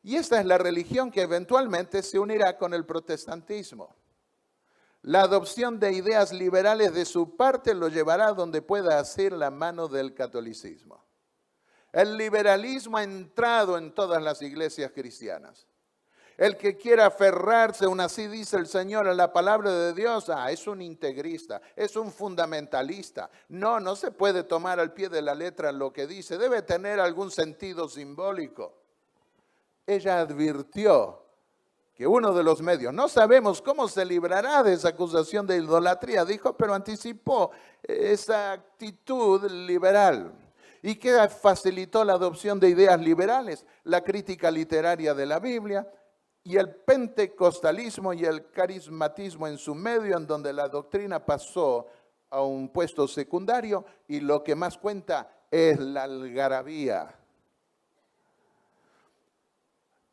Y esta es la religión que eventualmente se unirá con el protestantismo. La adopción de ideas liberales de su parte lo llevará donde pueda asir la mano del catolicismo. El liberalismo ha entrado en todas las iglesias cristianas. El que quiera aferrarse, aún así dice el Señor, a la palabra de Dios, es un integrista, es un fundamentalista. No se puede tomar al pie de la letra lo que dice, debe tener algún sentido simbólico. Ella advirtió que uno de los medios, no sabemos cómo se librará de esa acusación de idolatría, dijo, pero anticipó esa actitud liberal. ¿Y qué facilitó la adopción de ideas liberales? La crítica literaria de la Biblia, y el pentecostalismo y el carismatismo en su medio, en donde la doctrina pasó a un puesto secundario y lo que más cuenta es la algarabía.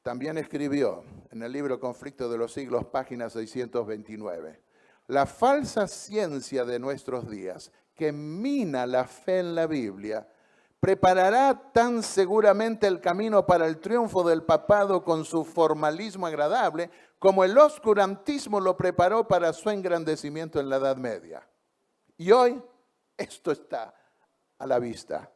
También escribió en el libro Conflicto de los Siglos, página 629, la falsa ciencia de nuestros días que mina la fe en la Biblia preparará tan seguramente el camino para el triunfo del papado con su formalismo agradable, como el oscurantismo lo preparó para su engrandecimiento en la Edad Media. Y hoy esto está a la vista,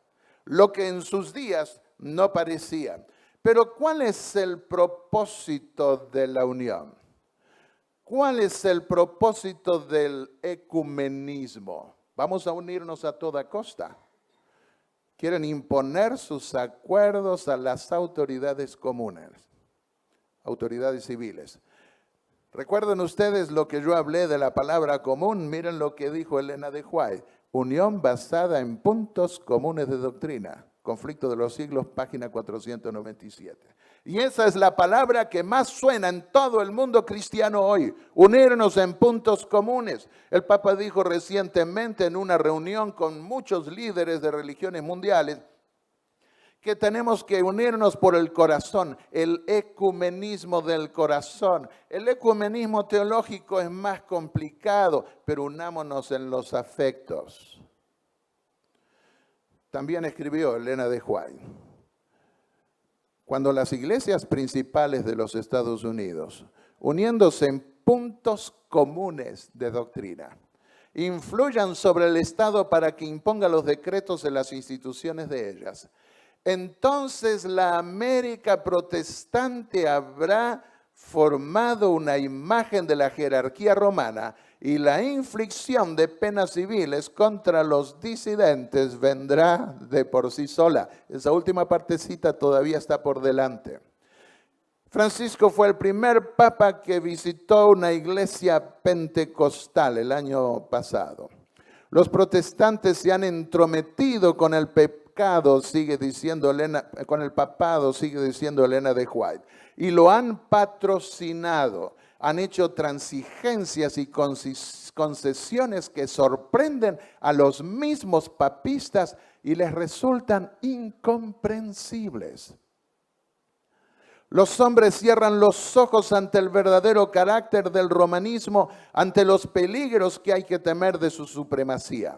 lo que en sus días no parecía. Pero ¿cuál es el propósito de la unión? ¿Cuál es el propósito del ecumenismo? ¿Vamos a unirnos a toda costa? Quieren imponer sus acuerdos a las autoridades comunes, autoridades civiles. ¿Recuerdan ustedes lo que yo hablé de la palabra común? Miren lo que dijo Elena de White. Unión basada en puntos comunes de doctrina. Conflicto de los Siglos, página 497. Y esa es la palabra que más suena en todo el mundo cristiano hoy. Unirnos en puntos comunes. El Papa dijo recientemente en una reunión con muchos líderes de religiones mundiales que tenemos que unirnos por el corazón, el ecumenismo del corazón. El ecumenismo teológico es más complicado, pero unámonos en los afectos. También escribió Elena de White. cuando las iglesias principales de los Estados Unidos, uniéndose en puntos comunes de doctrina, influyan sobre el Estado para que imponga los decretos de las instituciones de ellas, entonces la América protestante habrá formado una imagen de la jerarquía romana y la inflicción de penas civiles contra los disidentes vendrá de por sí sola. Esa última partecita todavía está por delante. Francisco fue el primer papa que visitó una iglesia pentecostal el año pasado. Los protestantes se han entrometido con el pecado, sigue diciendo con el papado, sigue diciendo Elena de White, y lo han patrocinado. Han hecho transigencias y concesiones que sorprenden a los mismos papistas y les resultan incomprensibles. Los hombres cierran los ojos ante el verdadero carácter del romanismo, ante los peligros que hay que temer de su supremacía.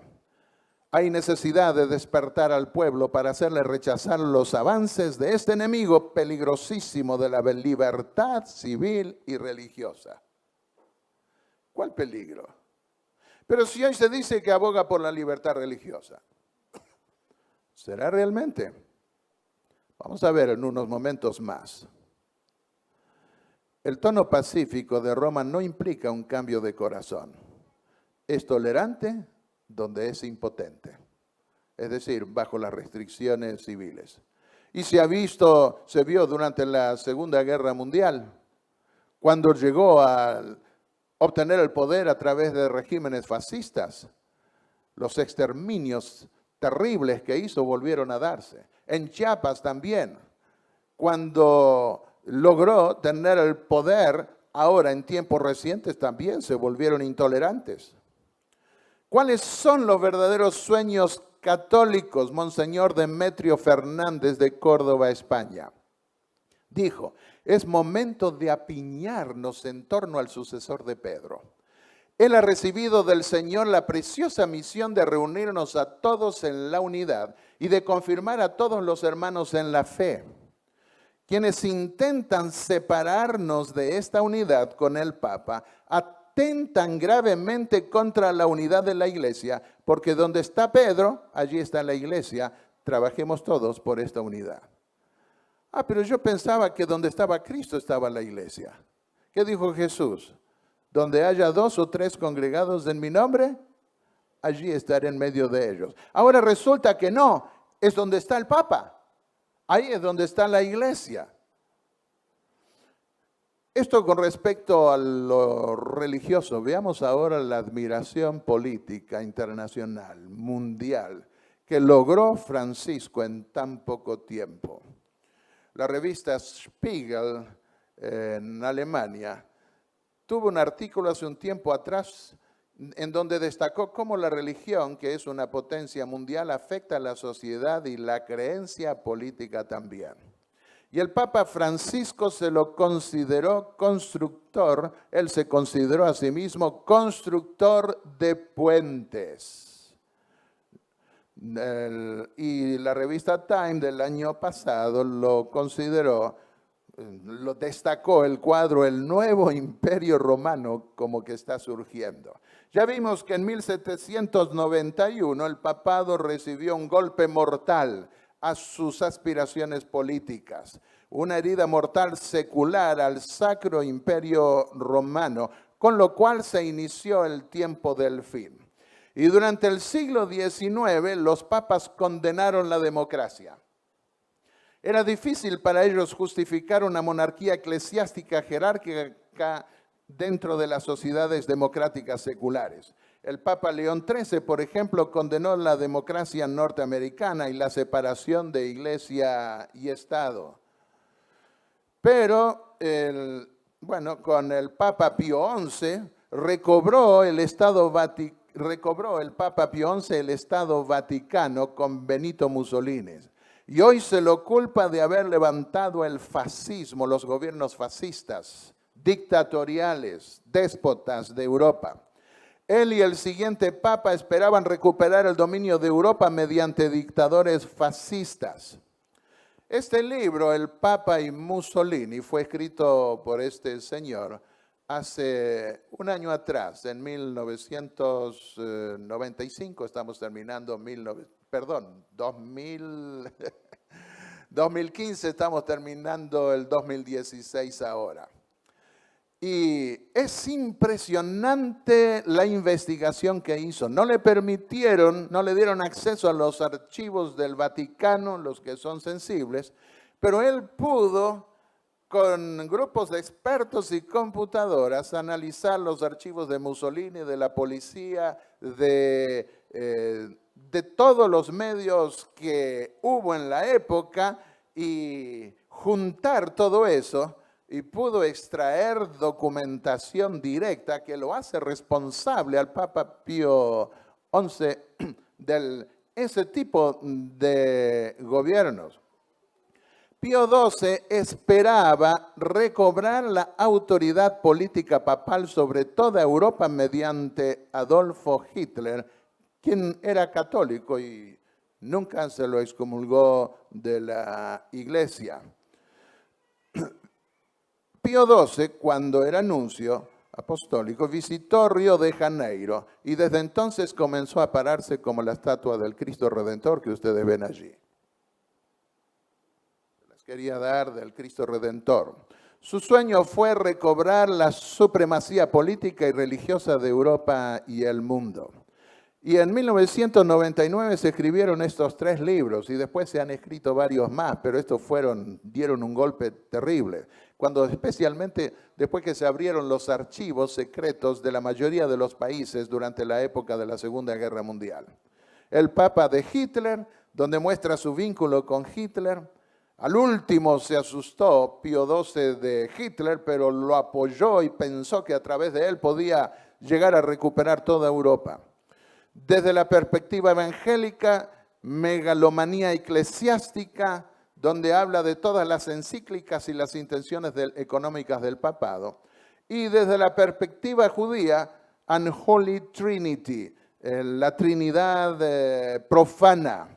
Hay necesidad de despertar al pueblo para hacerle rechazar los avances de este enemigo peligrosísimo de la libertad civil y religiosa. ¿Cuál peligro? Pero si hoy se dice que aboga por la libertad religiosa, ¿será realmente? Vamos a ver en unos momentos más. El tono pacífico de Roma no implica un cambio de corazón. Es tolerante donde es impotente, es decir, bajo las restricciones civiles. Y se vio durante la Segunda Guerra Mundial, cuando llegó a obtener el poder a través de regímenes fascistas. Los exterminios terribles que hizo volvieron a darse. En Chiapas también, cuando logró tener el poder, ahora en tiempos recientes también se volvieron intolerantes. ¿Cuáles son los verdaderos sueños católicos? Monseñor Demetrio Fernández de Córdoba, España, dijo: es momento de apiñarnos en torno al sucesor de Pedro. Él ha recibido del Señor la preciosa misión de reunirnos a todos en la unidad y de confirmar a todos los hermanos en la fe. Quienes intentan separarnos de esta unidad con el Papa atentan gravemente contra la unidad de la iglesia, porque donde está Pedro, allí está la iglesia. Trabajemos todos por esta unidad. Pero yo pensaba que donde estaba Cristo estaba la iglesia. ¿Qué dijo Jesús? Donde haya 2 o 3 congregados en mi nombre, allí estaré en medio de ellos. Ahora resulta que no, es donde está el Papa. Ahí es donde está la iglesia. Esto con respecto a lo religioso. Veamos ahora la admiración política internacional, mundial, que logró Francisco en tan poco tiempo. La revista Spiegel en Alemania tuvo un artículo hace un tiempo atrás en donde destacó cómo la religión, que es una potencia mundial, afecta a la sociedad y la creencia política también. Y el Papa Francisco se lo consideró constructor, él se consideró a sí mismo constructor de puentes. Y la revista Time del año pasado lo consideró, lo destacó el cuadro El Nuevo Imperio Romano como que está surgiendo. Ya vimos que en 1791 el papado recibió un golpe mortal a sus aspiraciones políticas, una herida mortal secular al Sacro Imperio Romano, con lo cual se inició el tiempo del fin. Y durante el siglo XIX los papas condenaron la democracia. Era difícil para ellos justificar una monarquía eclesiástica jerárquica dentro de las sociedades democráticas seculares. El Papa León XIII, por ejemplo, condenó la democracia norteamericana y la separación de iglesia y Estado. Pero, con el Papa Pío XI, recobró el Papa Pío XI el Estado Vaticano con Benito Mussolini. Y hoy se lo culpa de haber levantado el fascismo, los gobiernos fascistas, dictatoriales, déspotas de Europa. Él y el siguiente papa esperaban recuperar el dominio de Europa mediante dictadores fascistas. Este libro, El Papa y Mussolini, fue escrito por este señor hace un año atrás, en 1995, estamos terminando, 2015, estamos terminando el 2016 ahora. Y es impresionante la investigación que hizo. No le dieron acceso a los archivos del Vaticano, los que son sensibles, pero él pudo, con grupos de expertos y computadoras, analizar los archivos de Mussolini, de la policía, de todos los medios que hubo en la época y juntar todo eso. Y pudo extraer documentación directa que lo hace responsable al Papa Pío XI de ese tipo de gobiernos. Pío XII esperaba recobrar la autoridad política papal sobre toda Europa mediante Adolfo Hitler, quien era católico y nunca se lo excomulgó de la Iglesia. Pío XII, cuando era nuncio apostólico, visitó Río de Janeiro y desde entonces comenzó a pararse como la estatua del Cristo Redentor que ustedes ven allí. Les quería dar del Cristo Redentor. Su sueño fue recobrar la supremacía política y religiosa de Europa y el mundo. Y en 1999 se escribieron estos 3 libros y después se han escrito varios más, pero estos dieron un golpe terrible. Especialmente después que se abrieron los archivos secretos de la mayoría de los países durante la época de la Segunda Guerra Mundial. El Papa de Hitler, donde muestra su vínculo con Hitler. Al último se asustó Pío XII de Hitler, pero lo apoyó y pensó que a través de él podía llegar a recuperar toda Europa. Desde la perspectiva evangélica, Megalomanía eclesiástica, donde habla de todas las encíclicas y las intenciones económicas del papado. Y desde la perspectiva judía, Unholy Trinity, la Trinidad profana.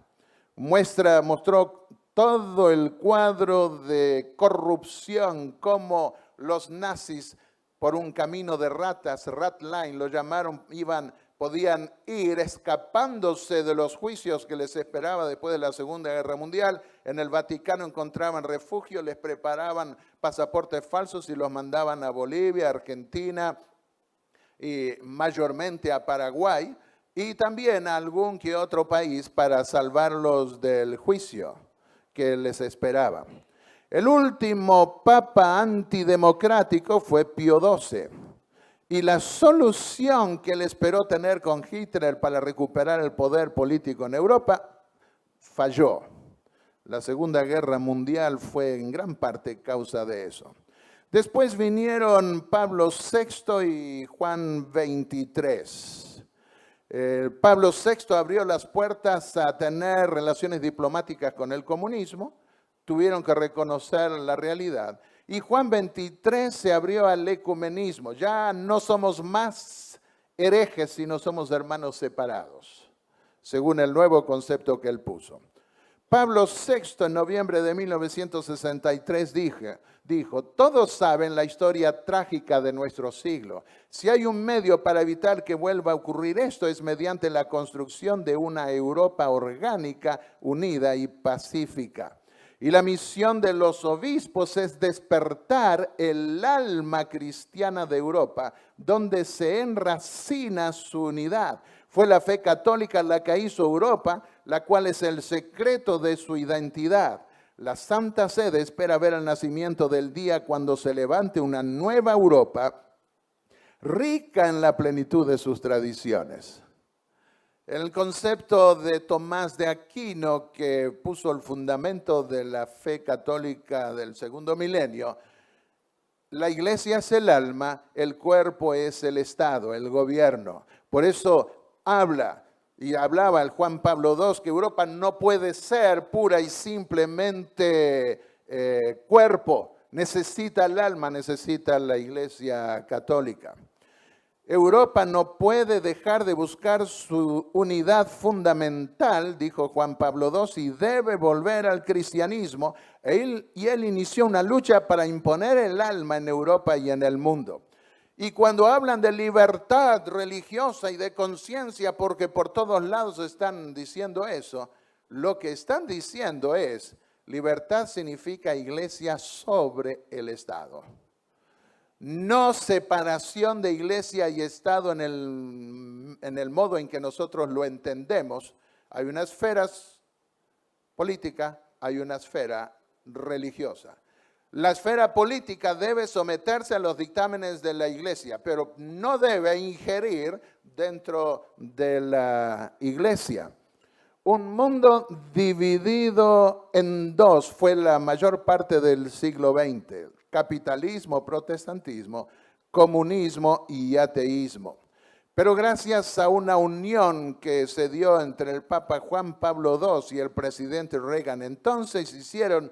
Mostró todo el cuadro de corrupción, cómo los nazis, por un camino de ratas, rat line lo llamaron, podían ir escapándose de los juicios que les esperaba después de la Segunda Guerra Mundial. En el Vaticano encontraban refugio, les preparaban pasaportes falsos y los mandaban a Bolivia, Argentina y mayormente a Paraguay y también a algún que otro país para salvarlos del juicio que les esperaba. El último papa antidemocrático fue Pío XII. Y la solución que él esperó tener con Hitler para recuperar el poder político en Europa falló. La Segunda Guerra Mundial fue en gran parte causa de eso. Después vinieron Pablo VI y Juan XXIII. Pablo VI abrió las puertas a tener relaciones diplomáticas con el comunismo. Tuvieron que reconocer la realidad. Y Juan XXIII se abrió al ecumenismo. Ya no somos más herejes, sino somos hermanos separados, según el nuevo concepto que él puso. Pablo VI, en noviembre de 1963, dijo, todos saben la historia trágica de nuestro siglo. Si hay un medio para evitar que vuelva a ocurrir esto, es mediante la construcción de una Europa orgánica, unida y pacífica. Y la misión de los obispos es despertar el alma cristiana de Europa, donde se enracina su unidad. Fue la fe católica la que hizo Europa, la cual es el secreto de su identidad. La Santa Sede espera ver el nacimiento del día cuando se levante una nueva Europa, rica en la plenitud de sus tradiciones. El concepto de Tomás de Aquino, que puso el fundamento de la fe católica del segundo milenio, la iglesia es el alma, el cuerpo es el Estado, el gobierno. Por eso hablaba el Juan Pablo II, que Europa no puede ser pura y simplemente cuerpo, necesita el alma, necesita la iglesia católica. Europa no puede dejar de buscar su unidad fundamental, dijo Juan Pablo II, y debe volver al cristianismo. Y él inició una lucha para imponer el alma en Europa y en el mundo. Y cuando hablan de libertad religiosa y de conciencia, porque por todos lados están diciendo eso, lo que están diciendo es, libertad significa iglesia sobre el Estado. No separación de iglesia y Estado en el modo en que nosotros lo entendemos. Hay una esfera política, hay una esfera religiosa. La esfera política debe someterse a los dictámenes de la iglesia, pero no debe ingerir dentro de la iglesia. Un mundo dividido en dos fue la mayor parte del siglo XX. Capitalismo, protestantismo, comunismo y ateísmo. Pero gracias a una unión que se dio entre el Papa Juan Pablo II y el presidente Reagan, entonces hicieron,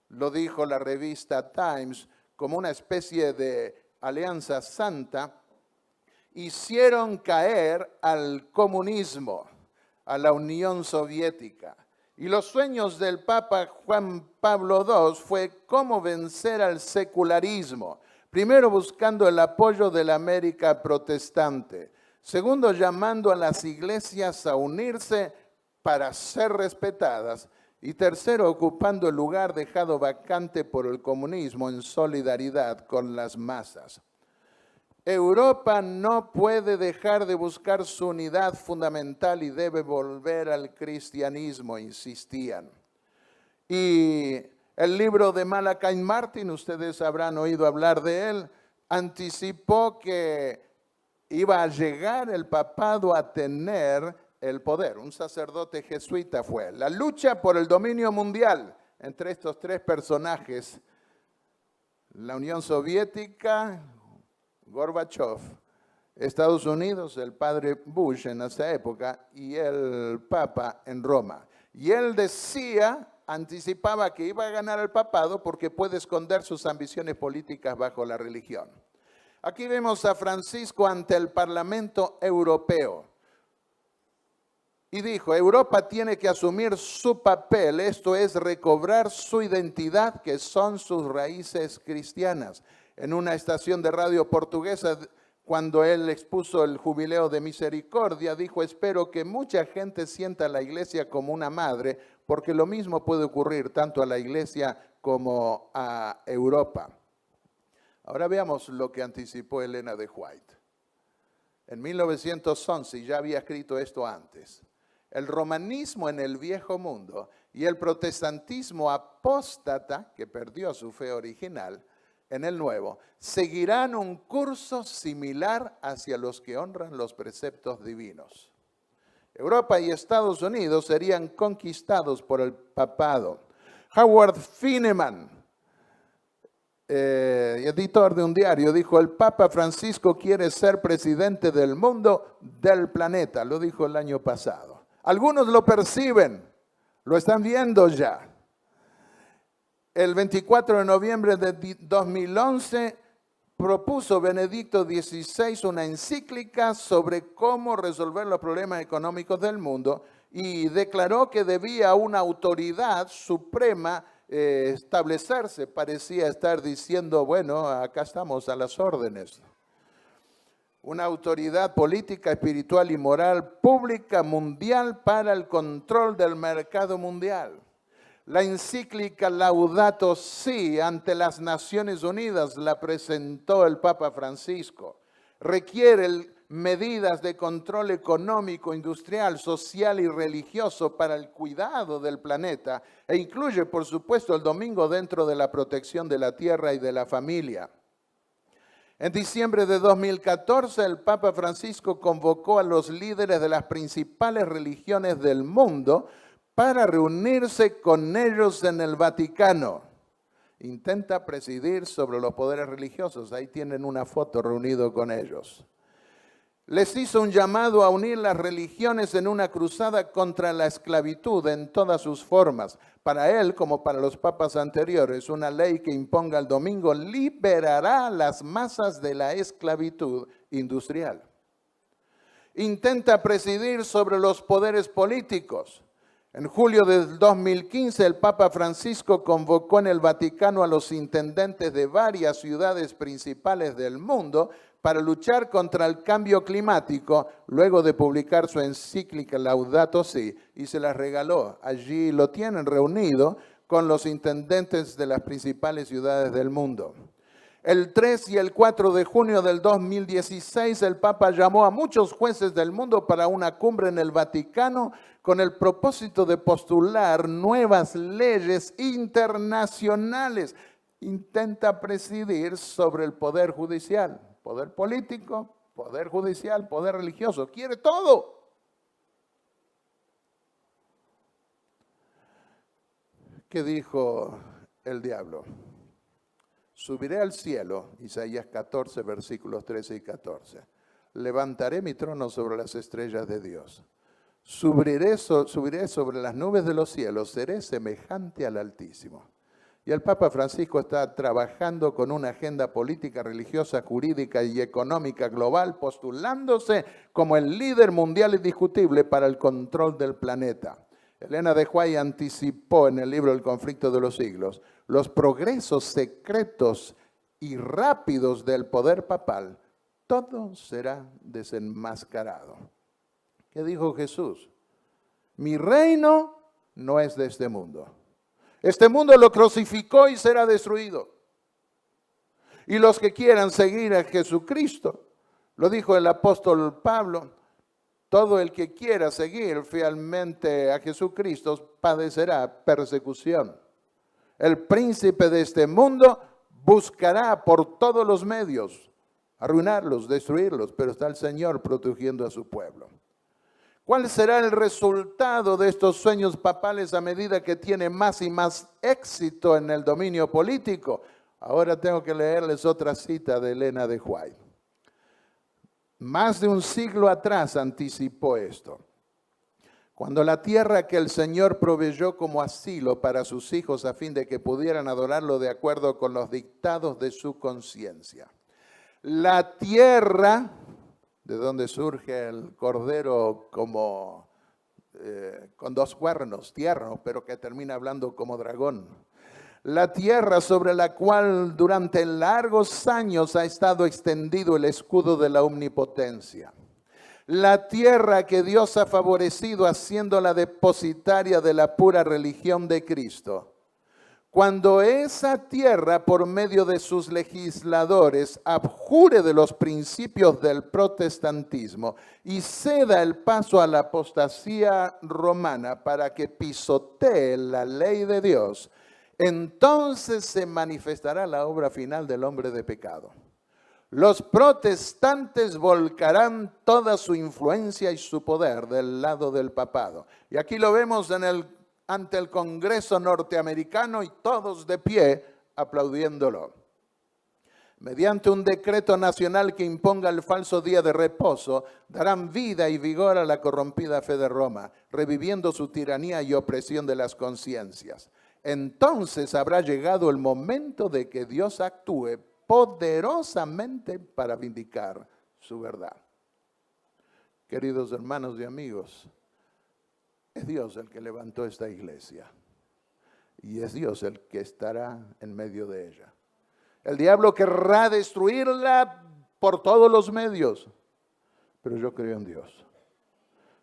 lo dijo la revista Times, como una especie de alianza santa, hicieron caer al comunismo, a la Unión Soviética. Y los sueños del Papa Juan Pablo II fue cómo vencer al secularismo. Primero, buscando el apoyo de la América protestante. Segundo, llamando a las iglesias a unirse para ser respetadas. Y tercero, ocupando el lugar dejado vacante por el comunismo en solidaridad con las masas. Europa no puede dejar de buscar su unidad fundamental y debe volver al cristianismo, insistían. Y el libro de Malachi Martin, ustedes habrán oído hablar de él, anticipó que iba a llegar el papado a tener el poder. Un sacerdote jesuita fue. La lucha por el dominio mundial entre estos tres personajes, la Unión Soviética, Gorbachev, Estados Unidos, el padre Bush en esa época y el Papa en Roma. Y él decía, anticipaba que iba a ganar el papado porque puede esconder sus ambiciones políticas bajo la religión. Aquí vemos a Francisco ante el Parlamento Europeo. Y dijo, Europa tiene que asumir su papel, esto es recobrar su identidad, que son sus raíces cristianas. En una estación de radio portuguesa, cuando él expuso el Jubileo de Misericordia, dijo, espero que mucha gente sienta a la iglesia como una madre, porque lo mismo puede ocurrir tanto a la iglesia como a Europa. Ahora veamos lo que anticipó Elena de White. En 1911, ya había escrito esto antes, el romanismo en el viejo mundo y el protestantismo apóstata, que perdió su fe original, en el nuevo, seguirán un curso similar hacia los que honran los preceptos divinos. Europa y Estados Unidos serían conquistados por el papado. Howard Fineman, editor de un diario, dijo, el Papa Francisco quiere ser presidente del mundo, del planeta, lo dijo el año pasado. Algunos lo perciben, lo están viendo ya. El 24 de noviembre de 2011 propuso Benedicto XVI una encíclica sobre cómo resolver los problemas económicos del mundo y declaró que debía una autoridad suprema establecerse. Parecía estar diciendo, bueno, acá estamos a las órdenes. Una autoridad política, espiritual y moral pública mundial para el control del mercado mundial. La encíclica Laudato Si ante las Naciones Unidas la presentó el Papa Francisco. Requiere medidas de control económico, industrial, social y religioso para el cuidado del planeta e incluye, por supuesto, el domingo dentro de la protección de la tierra y de la familia. En diciembre de 2014, el Papa Francisco convocó a los líderes de las principales religiones del mundo para reunirse con ellos en el Vaticano. Intenta presidir sobre los poderes religiosos. Ahí tienen una foto reunido con ellos. Les hizo un llamado a unir las religiones en una cruzada contra la esclavitud en todas sus formas. Para él, como para los papas anteriores, una ley que imponga el domingo liberará a las masas de la esclavitud industrial. Intenta presidir sobre los poderes políticos. En julio del 2015, el Papa Francisco convocó en el Vaticano a los intendentes de varias ciudades principales del mundo para luchar contra el cambio climático, luego de publicar su encíclica Laudato Si, y se las regaló. Allí lo tienen reunido con los intendentes de las principales ciudades del mundo. El 3 y el 4 de junio del 2016, el Papa llamó a muchos jueces del mundo para una cumbre en el Vaticano con el propósito de postular nuevas leyes internacionales. Intenta presidir sobre el poder judicial, poder político, poder judicial, poder religioso. Quiere todo. ¿Qué dijo el diablo? Subiré al cielo, Isaías 14, versículos 13 y 14. Levantaré mi trono sobre las estrellas de Dios. Subiré sobre las nubes de los cielos, seré semejante al Altísimo. Y el Papa Francisco está trabajando con una agenda política, religiosa, jurídica y económica global, postulándose como el líder mundial indiscutible para el control del planeta. Elena de White anticipó en el libro El conflicto de los siglos los progresos secretos y rápidos del poder papal. Todo será desenmascarado. ¿Qué dijo Jesús? Mi reino no es de este mundo. Este mundo lo crucificó y será destruido. Y los que quieran seguir a Jesucristo, lo dijo el apóstol Pablo, todo el que quiera seguir fielmente a Jesucristo padecerá persecución. El príncipe de este mundo buscará por todos los medios arruinarlos, destruirlos, pero está el Señor protegiendo a su pueblo. ¿Cuál será el resultado de estos sueños papales a medida que tiene más y más éxito en el dominio político? Ahora tengo que leerles otra cita de Elena de White. Más de un siglo atrás anticipó esto. Cuando la tierra que el Señor proveyó como asilo para sus hijos a fin de que pudieran adorarlo de acuerdo con los dictados de su conciencia. La tierra, de donde surge el cordero como con dos cuernos, tierno, pero que termina hablando como dragón. La tierra sobre la cual durante largos años ha estado extendido el escudo de la omnipotencia. La tierra que Dios ha favorecido haciéndola depositaria de la pura religión de Cristo. Cuando esa tierra, por medio de sus legisladores, abjure de los principios del protestantismo y ceda el paso a la apostasía romana para que pisotee la ley de Dios, entonces se manifestará la obra final del hombre de pecado. Los protestantes volcarán toda su influencia y su poder del lado del papado. Y aquí lo vemos ante el Congreso norteamericano y todos de pie aplaudiéndolo. Mediante un decreto nacional que imponga el falso día de reposo, darán vida y vigor a la corrompida fe de Roma, reviviendo su tiranía y opresión de las conciencias. Entonces habrá llegado el momento de que Dios actúe poderosamente para vindicar su verdad. Queridos hermanos y amigos, es Dios el que levantó esta iglesia y es Dios el que estará en medio de ella. El diablo querrá destruirla por todos los medios, pero yo creo en Dios.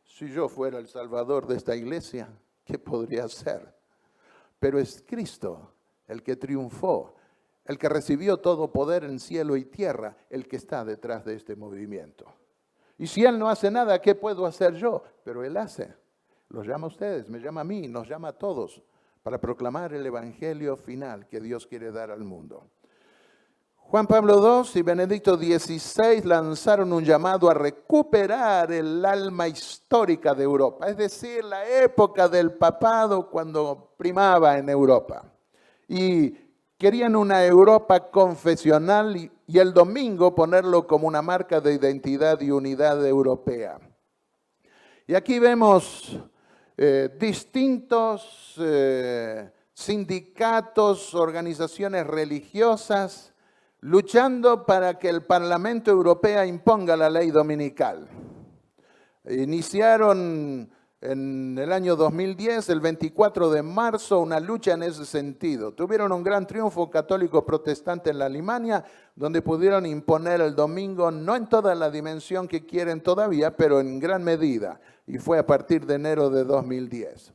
Si yo fuera el salvador de esta iglesia, ¿qué podría hacer? Pero es Cristo el que triunfó, el que recibió todo poder en cielo y tierra, el que está detrás de este movimiento. Y si Él no hace nada, ¿qué puedo hacer yo? Pero Él hace. Los llama a ustedes, me llama a mí, nos llama a todos para proclamar el evangelio final que Dios quiere dar al mundo. Juan Pablo II y Benedicto XVI lanzaron un llamado a recuperar el alma histórica de Europa, es decir, la época del papado cuando primaba en Europa. Y querían una Europa confesional y el domingo ponerlo como una marca de identidad y unidad europea. Y aquí vemos distintos sindicatos, organizaciones religiosas, luchando para que el Parlamento Europeo imponga la ley dominical. Iniciaron en el año 2010, el 24 de marzo, una lucha en ese sentido. Tuvieron un gran triunfo católico protestante en la Alemania, donde pudieron imponer el domingo, no en toda la dimensión que quieren todavía, pero en gran medida. Y fue a partir de enero de 2010.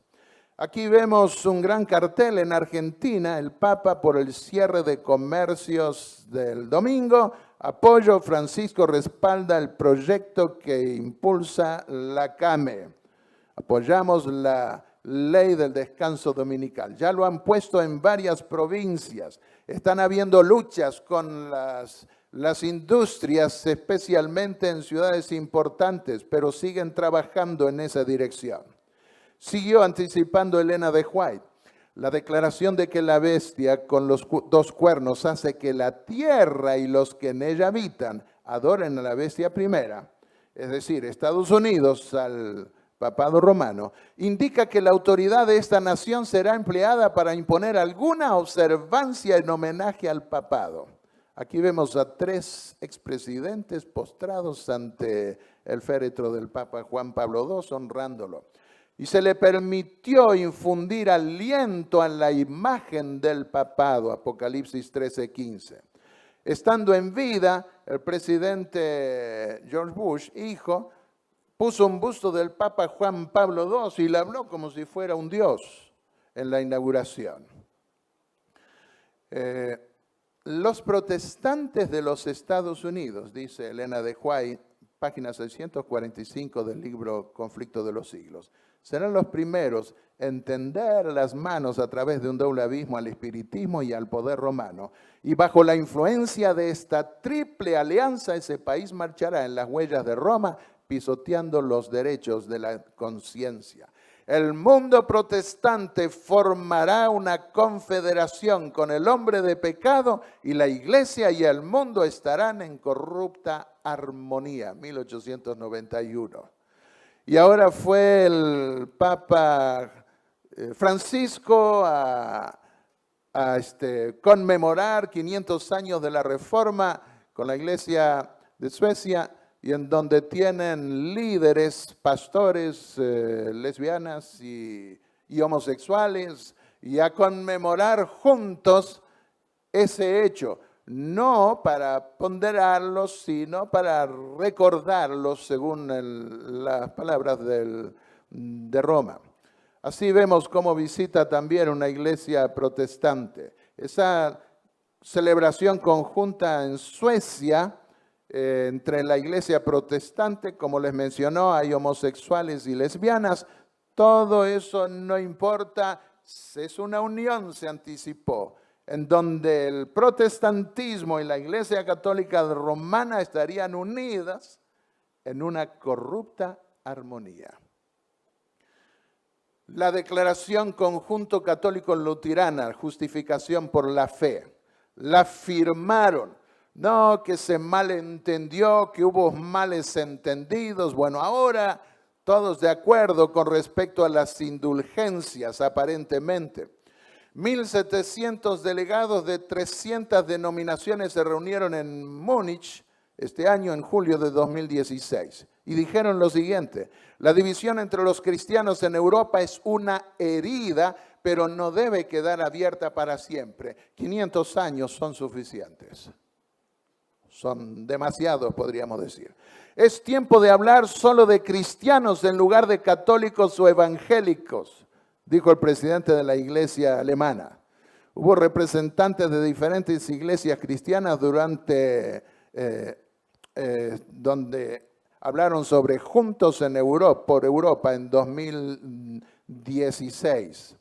Aquí vemos un gran cartel en Argentina, el Papa por el cierre de comercios del domingo. Apoyo, Francisco respalda el proyecto que impulsa la CAME. Apoyamos la ley del descanso dominical. Ya lo han puesto en varias provincias. Están habiendo luchas con las industrias, especialmente en ciudades importantes, pero siguen trabajando en esa dirección. Siguió anticipando Elena de White. La declaración de que la bestia con los dos cuernos hace que la tierra y los que en ella habitan adoren a la bestia primera, es decir, Estados Unidos al papado romano, indica que la autoridad de esta nación será empleada para imponer alguna observancia en homenaje al papado. Aquí vemos a 3 expresidentes postrados ante el féretro del Papa Juan Pablo II, honrándolo. Y se le permitió infundir aliento a la imagen del papado, Apocalipsis 13:15. Estando en vida, el presidente George Bush, hijo, puso un busto del Papa Juan Pablo II y le habló como si fuera un dios en la inauguración. Los protestantes de los Estados Unidos, dice Elena de White, página 645 del libro Conflicto de los Siglos, serán los primeros en tender las manos a través de un doble abismo al espiritismo y al poder romano. Y bajo la influencia de esta triple alianza, ese país marchará en las huellas de Roma, pisoteando los derechos de la conciencia. El mundo protestante formará una confederación con el hombre de pecado y la iglesia y el mundo estarán en corrupta armonía. 1891. Y ahora fue el Papa Francisco a conmemorar 500 años de la Reforma con la Iglesia de Suecia, y en donde tienen líderes, pastores, lesbianas y homosexuales, y a conmemorar juntos ese hecho, no para ponderarlos, sino para recordarlos según las palabras de Roma. Así vemos cómo visita también una iglesia protestante. Esa celebración conjunta en Suecia, entre la iglesia protestante, como les mencionó, hay homosexuales y lesbianas, todo eso no importa, es una unión, se anticipó, en donde el protestantismo y la iglesia católica romana estarían unidas en una corrupta armonía. La declaración conjunto católico-luterana, justificación por la fe, la firmaron. No, que se malentendió, que hubo males entendidos. Bueno, ahora todos de acuerdo con respecto a las indulgencias, aparentemente. 1.700 delegados de 300 denominaciones se reunieron en Múnich este año, en julio de 2016. Y dijeron lo siguiente: la división entre los cristianos en Europa es una herida, pero no debe quedar abierta para siempre. 500 años son suficientes. Son demasiados, podríamos decir. Es tiempo de hablar solo de cristianos en lugar de católicos o evangélicos, dijo el presidente de la iglesia alemana. Hubo representantes de diferentes iglesias cristianas donde hablaron sobre Juntos en Europa, por Europa en 2016.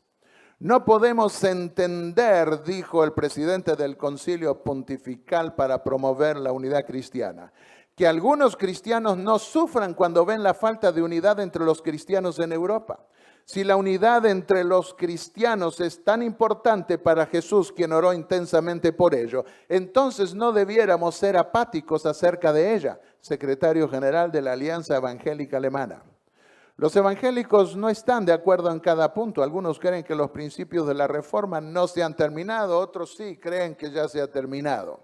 No podemos entender, dijo el presidente del Concilio Pontifical para promover la unidad cristiana, que algunos cristianos no sufran cuando ven la falta de unidad entre los cristianos en Europa. Si la unidad entre los cristianos es tan importante para Jesús, quien oró intensamente por ello, entonces no debiéramos ser apáticos acerca de ella, secretario general de la Alianza Evangélica Alemana. Los evangélicos no están de acuerdo en cada punto. Algunos creen que los principios de la Reforma no se han terminado, otros sí creen que ya se ha terminado.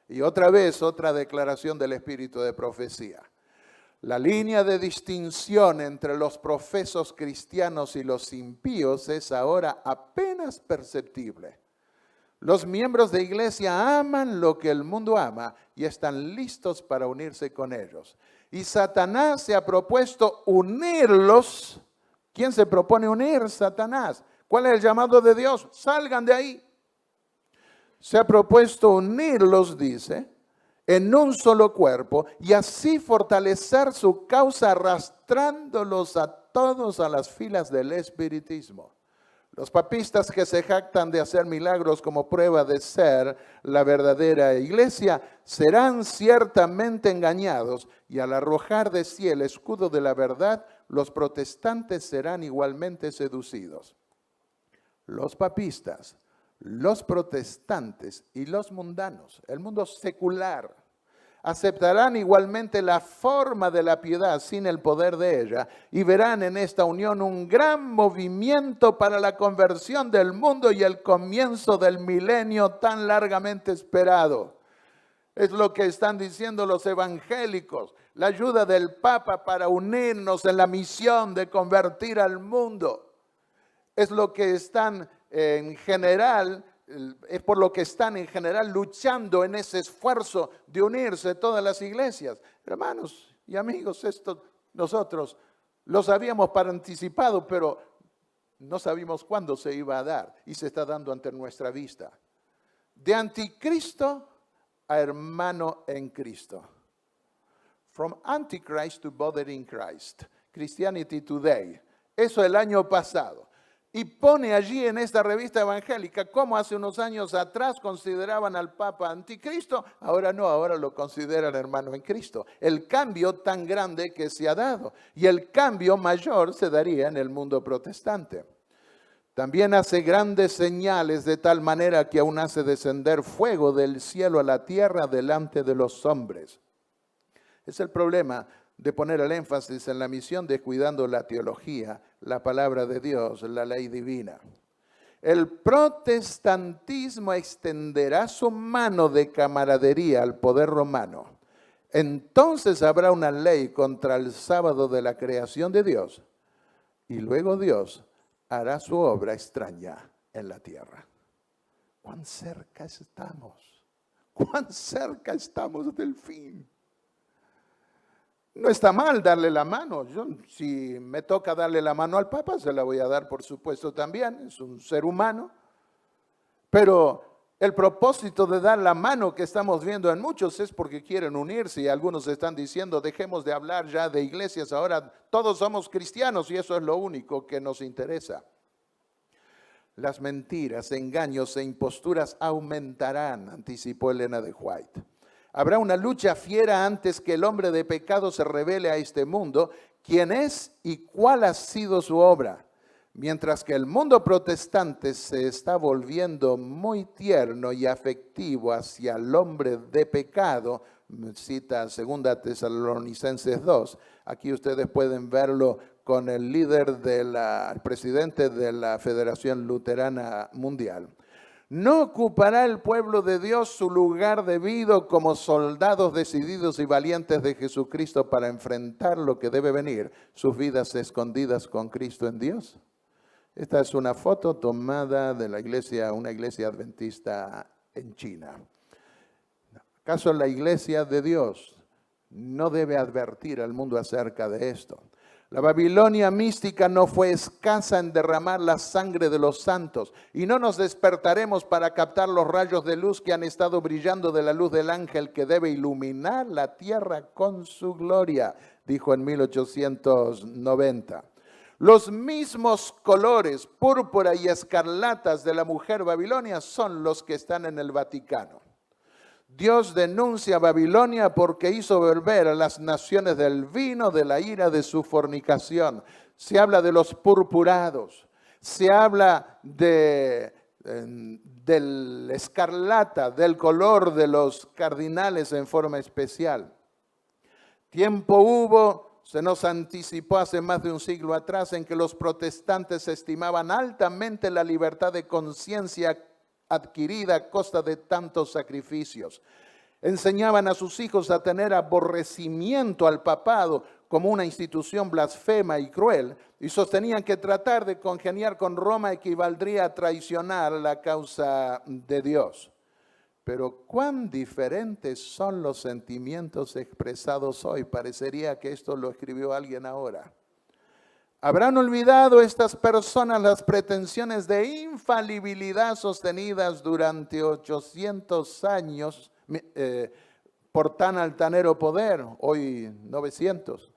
Y otra vez, otra declaración del espíritu de profecía. La línea de distinción entre los profesos cristianos y los impíos es ahora apenas perceptible. Los miembros de iglesia aman lo que el mundo ama y están listos para unirse con ellos. Y Satanás se ha propuesto unirlos. ¿Quién se propone unir? Satanás. ¿Cuál es el llamado de Dios? Salgan de ahí. Se ha propuesto unirlos, dice, en un solo cuerpo y así fortalecer su causa arrastrándolos a todos a las filas del espiritismo. Los papistas que se jactan de hacer milagros como prueba de ser la verdadera iglesia serán ciertamente engañados y al arrojar de sí el escudo de la verdad, los protestantes serán igualmente seducidos. Los papistas, los protestantes y los mundanos, el mundo secular, aceptarán igualmente la forma de la piedad sin el poder de ella y verán en esta unión un gran movimiento para la conversión del mundo y el comienzo del milenio tan largamente esperado. Es lo que están diciendo los evangélicos, la ayuda del Papa para unirnos en la misión de convertir al mundo. Es lo que están en general, es por lo que están en general luchando en ese esfuerzo de unirse todas las iglesias. Hermanos y amigos, esto nosotros lo sabíamos para anticipado, pero no sabíamos cuándo se iba a dar y se está dando ante nuestra vista. De anticristo a hermano en Cristo. From Antichrist to Brother in Christ. Christianity Today. Eso el año pasado. Y pone allí en esta revista evangélica cómo hace unos años atrás consideraban al Papa anticristo, ahora no, ahora lo consideran hermano en Cristo. El cambio tan grande que se ha dado y el cambio mayor se daría en el mundo protestante. También hace grandes señales de tal manera que aún hace descender fuego del cielo a la tierra delante de los hombres. Es el problema de poner el énfasis en la misión descuidando la teología, la palabra de Dios, la ley divina. El protestantismo extenderá su mano de camaradería al poder romano. Entonces habrá una ley contra el sábado de la creación de Dios y luego Dios hará su obra extraña en la tierra. ¿Cuán cerca estamos? ¿Cuán cerca estamos del fin? No está mal darle la mano. Si me toca darle la mano al Papa, se la voy a dar, por supuesto, también. Es un ser humano. Pero el propósito de dar la mano que estamos viendo en muchos es porque quieren unirse. Y algunos están diciendo, dejemos de hablar ya de iglesias. Ahora todos somos cristianos y eso es lo único que nos interesa. Las mentiras, engaños e imposturas aumentarán, anticipó Elena de White. Habrá una lucha fiera antes que el hombre de pecado se revele a este mundo, quién es y cuál ha sido su obra. Mientras que el mundo protestante se está volviendo muy tierno y afectivo hacia el hombre de pecado, cita 2 Tesalonicenses 2, aquí ustedes pueden verlo con el líder, el presidente de la Federación Luterana Mundial. No ocupará el pueblo de Dios su lugar debido como soldados decididos y valientes de Jesucristo para enfrentar lo que debe venir, sus vidas escondidas con Cristo en Dios. Esta es una foto tomada de la iglesia, una iglesia adventista en China. ¿Acaso la iglesia de Dios no debe advertir al mundo acerca de esto? La Babilonia mística no fue escasa en derramar la sangre de los santos y no nos despertaremos para captar los rayos de luz que han estado brillando de la luz del ángel que debe iluminar la tierra con su gloria, dijo en 1890. Los mismos colores, púrpura y escarlatas de la mujer Babilonia son los que están en el Vaticano. Dios denuncia a Babilonia porque hizo beber a las naciones del vino de la ira de su fornicación. Se habla de los purpurados, se habla del escarlata, del color de los cardinales en forma especial. Tiempo hubo, se nos anticipó hace más de un siglo atrás, en que los protestantes estimaban altamente la libertad de conciencia adquirida a costa de tantos sacrificios. Enseñaban a sus hijos a tener aborrecimiento al papado como una institución blasfema y cruel, y sostenían que tratar de congeniar con Roma equivaldría a traicionar la causa de Dios. Pero cuán diferentes son los sentimientos expresados hoy. Parecería que esto lo escribió alguien ahora. ¿Habrán olvidado estas personas las pretensiones de infalibilidad sostenidas durante 800 años por tan altanero poder, hoy 900?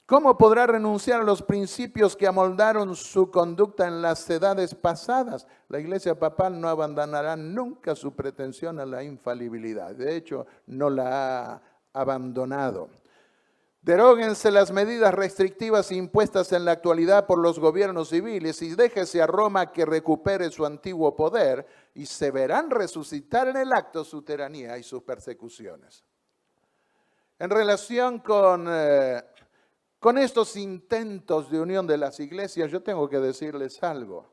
¿Cómo podrá renunciar a los principios que amoldaron su conducta en las edades pasadas? La Iglesia papal no abandonará nunca su pretensión a la infalibilidad. De hecho, no la ha abandonado. Deróguense las medidas restrictivas impuestas en la actualidad por los gobiernos civiles y déjese a Roma que recupere su antiguo poder y se verán resucitar en el acto su tiranía y sus persecuciones. En relación con estos intentos de unión de las iglesias, yo tengo que decirles algo.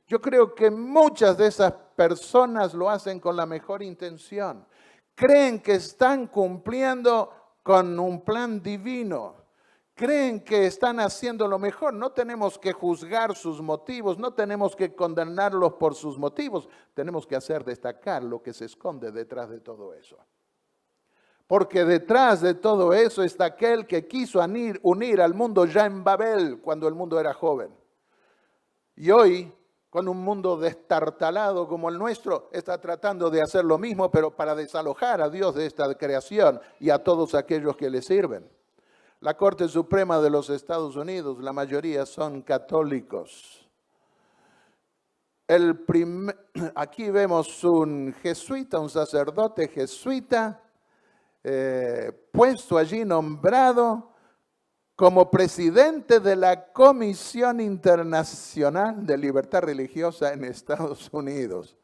Yo creo que muchas de esas personas lo hacen con la mejor intención. Creen que están cumpliendo con un plan divino. Creen que están haciendo lo mejor. No tenemos que juzgar sus motivos, no tenemos que condenarlos por sus motivos. Tenemos que hacer destacar lo que se esconde detrás de todo eso. Porque detrás de todo eso está aquel que quiso unir al mundo ya en Babel, cuando el mundo era joven. Y hoy, con un mundo destartalado como el nuestro, está tratando de hacer lo mismo, pero para desalojar a Dios de esta creación y a todos aquellos que le sirven. La Corte Suprema de los Estados Unidos, la mayoría son católicos. Aquí vemos un jesuita, un sacerdote jesuita, puesto allí, nombrado como presidente de la Comisión Internacional de Libertad Religiosa en Estados Unidos.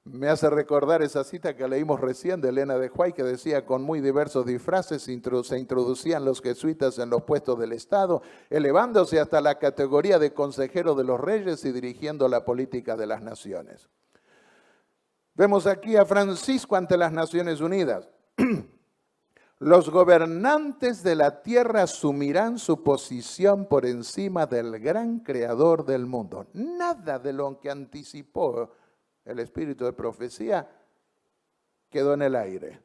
Me hace recordar esa cita que leímos recién de Elena de White, que decía: con muy diversos disfraces se introducían los jesuitas en los puestos del Estado, elevándose hasta la categoría de consejero de los reyes y dirigiendo la política de las naciones. Vemos aquí a Francisco ante las Naciones Unidas. Los gobernantes de la tierra asumirán su posición por encima del gran creador del mundo. Nada de lo que anticipó el espíritu de profecía quedó en el aire.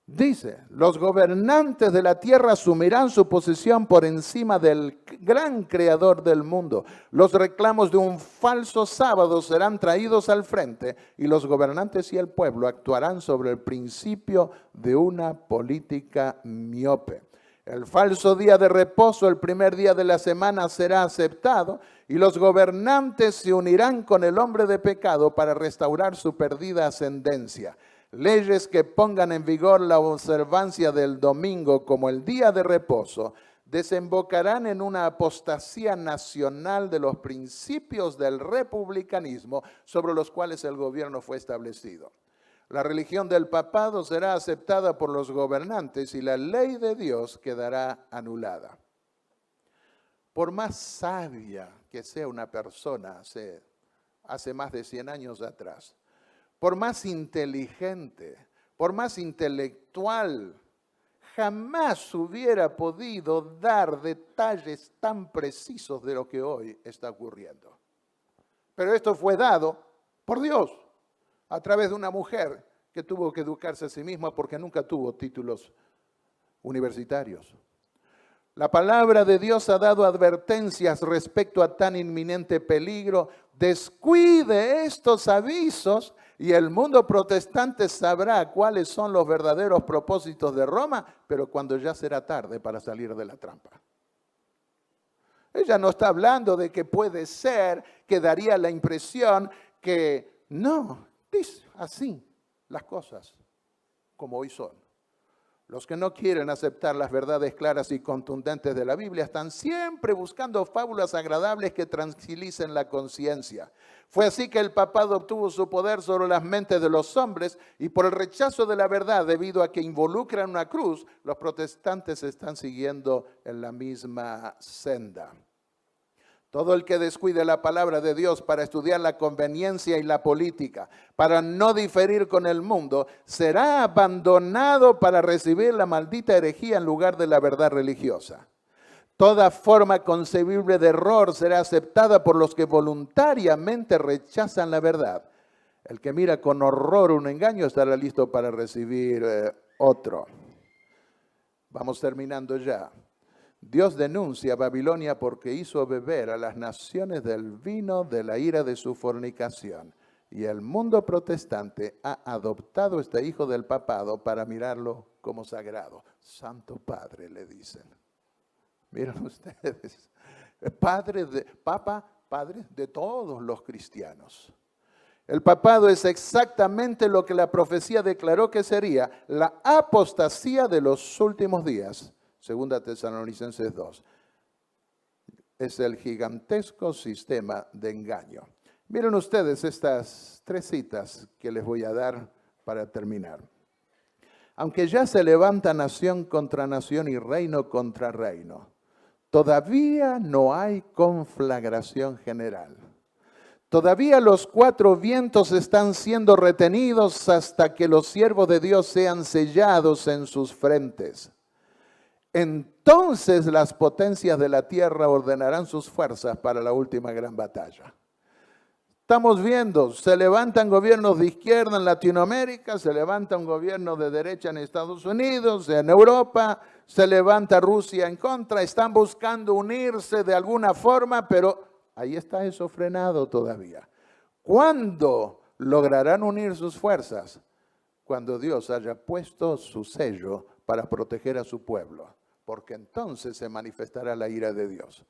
Dice, los gobernantes de la tierra asumirán su posición por encima del gran creador del mundo. Los reclamos de un falso sábado serán traídos al frente y los gobernantes y el pueblo actuarán sobre el principio de una política miope. El falso día de reposo, el primer día de la semana, será aceptado y los gobernantes se unirán con el hombre de pecado para restaurar su perdida ascendencia. Leyes que pongan en vigor la observancia del domingo como el día de reposo desembocarán en una apostasía nacional de los principios del republicanismo sobre los cuales el gobierno fue establecido. La religión del papado será aceptada por los gobernantes y la ley de Dios quedará anulada. Por más sabia que sea una persona hace más de 100 años atrás, por más inteligente, por más intelectual, jamás hubiera podido dar detalles tan precisos de lo que hoy está ocurriendo. Pero esto fue dado por Dios, a través de una mujer que tuvo que educarse a sí misma porque nunca tuvo títulos universitarios. La palabra de Dios ha dado advertencias respecto a tan inminente peligro. Descuide estos avisos y el mundo protestante sabrá cuáles son los verdaderos propósitos de Roma, pero cuando ya será tarde para salir de la trampa. Ella no está hablando de que puede ser, que daría la impresión que no, dice así las cosas como hoy son. Los que no quieren aceptar las verdades claras y contundentes de la Biblia están siempre buscando fábulas agradables que tranquilicen la conciencia. Fue así que el papado obtuvo su poder sobre las mentes de los hombres y por el rechazo de la verdad debido a que involucran una cruz, los protestantes están siguiendo en la misma senda. Todo el que descuide la palabra de Dios para estudiar la conveniencia y la política, para no diferir con el mundo, será abandonado para recibir la maldita herejía en lugar de la verdad religiosa. Toda forma concebible de error será aceptada por los que voluntariamente rechazan la verdad. El que mira con horror un engaño estará listo para recibir otro. Vamos terminando ya. Dios denuncia a Babilonia porque hizo beber a las naciones del vino de la ira de su fornicación. Y el mundo protestante ha adoptado este hijo del papado para mirarlo como sagrado. Santo Padre, le dicen. Miren ustedes, padre de todos los cristianos. El papado es exactamente lo que la profecía declaró que sería la apostasía de los últimos días. Segunda Tesalonicenses 2. Es el gigantesco sistema de engaño. Miren ustedes estas 3 citas que les voy a dar para terminar. Aunque ya se levanta nación contra nación y reino contra reino, todavía no hay conflagración general. Todavía los 4 vientos están siendo retenidos hasta que los siervos de Dios sean sellados en sus frentes. Entonces las potencias de la tierra ordenarán sus fuerzas para la última gran batalla. Estamos viendo, se levantan gobiernos de izquierda en Latinoamérica, se levanta un gobierno de derecha en Estados Unidos, en Europa, se levanta Rusia en contra, están buscando unirse de alguna forma, pero ahí está eso frenado todavía. ¿Cuándo lograrán unir sus fuerzas? Cuando Dios haya puesto su sello para proteger a su pueblo, porque entonces se manifestará la ira de Dios.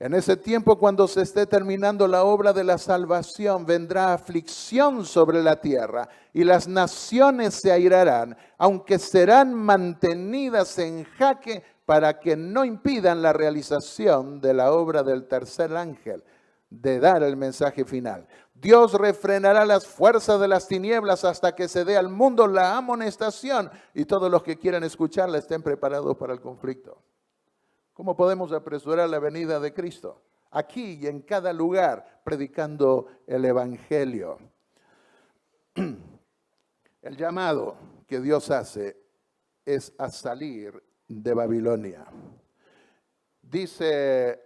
En ese tiempo, cuando se esté terminando la obra de la salvación, vendrá aflicción sobre la tierra y las naciones se airarán, aunque serán mantenidas en jaque para que no impidan la realización de la obra del tercer ángel, de dar el mensaje final. Dios refrenará las fuerzas de las tinieblas hasta que se dé al mundo la amonestación y todos los que quieran escucharla estén preparados para el conflicto. ¿Cómo podemos apresurar la venida de Cristo? Aquí y en cada lugar, predicando el Evangelio. El llamado que Dios hace es a salir de Babilonia. Dice